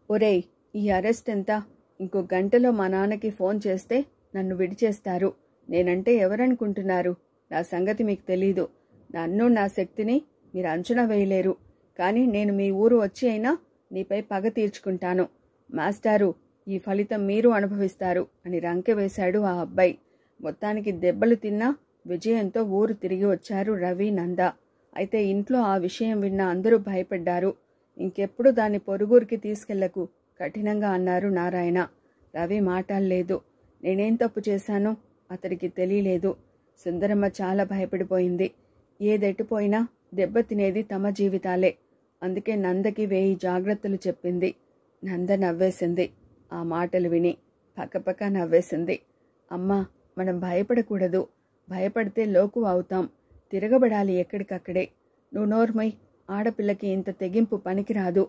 ఒరేయ్, ఈ అరెస్ట్ ఎంత? ఇంకో గంటలో మా నాన్నకి ఫోన్ చేస్తే నన్ను విడిచేస్తారు. నేనంటే ఎవరనుకుంటున్నారు? నా సంగతి మీకు తెలీదు. నన్ను, నా శక్తిని మీరు అంచనా వేయలేరు. కానీ నేను మీ ఊరు వచ్చి అయినా నీపై పగ తీర్చుకుంటాను. మాస్టారు, ఈ ఫలితం మీరు అనుభవిస్తారు అని రంకె వేశాడు ఆ అబ్బాయి. మొత్తానికి దెబ్బలు తిన్నా విజయంతో ఊరు తిరిగి వచ్చారు రవి, నంద. అయితే ఇంట్లో ఆ విషయం విన్న అందరూ భయపడ్డారు. ఇంకెప్పుడు దాన్ని పొరుగురికి తీసుకెళ్లకు కఠినంగా అన్నారు నారాయణ. రవి మాటాడలేదు. నేనేం తప్పు చేశానో అతడికి తెలియలేదు. సుందరమ్మ చాలా భయపడిపోయింది. ఏదెట్టుపోయినా దెబ్బతినేది తమ జీవితాలే. అందుకే నందకి 1000 జాగ్రత్తలు చెప్పింది. నంద నవ్వేసింది. ఆ మాటలు విని పక్కపక్క నవ్వేసింది. అమ్మా, మనం భయపడకూడదు. భయపడితే లోకు అవుతాం. తిరగబడాలి ఎక్కడికక్కడే. నువ్వు నోర్మై, ఆడపిల్లకి ఇంత తెగింపు పనికిరాదు.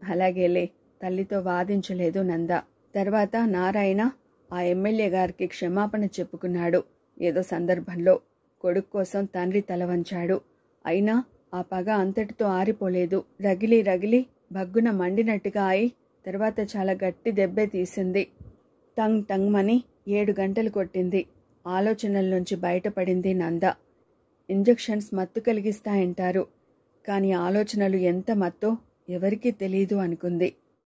అలాగేలే, తల్లితో వాదించలేదు నంద. తర్వాత నారాయణ ఆ ఎమ్మెల్యే గారికి క్షమాపణ చెప్పుకున్నాడు. ఏదో సందర్భంలో కొడుకు కోసం తండ్రి తల వంచాడు. అయినా ఆ పగ అంతటితో ఆరిపోలేదు. రగిలి భగ్గున మండినట్టుగా అయి తర్వాత చాలా గట్టి దెబ్బే తీసింది. టంగ్ టంగ్మని 7 గంటలు కొట్టింది. ఆలోచనల నుంచి బయటపడింది నంద. ఇంజెక్షన్స్ మత్తు కలిగిస్తాయంటారు. కానీ ఆలోచనలు ఎంత మత్తో ఎవరికీ తెలీదు అనుకుంది.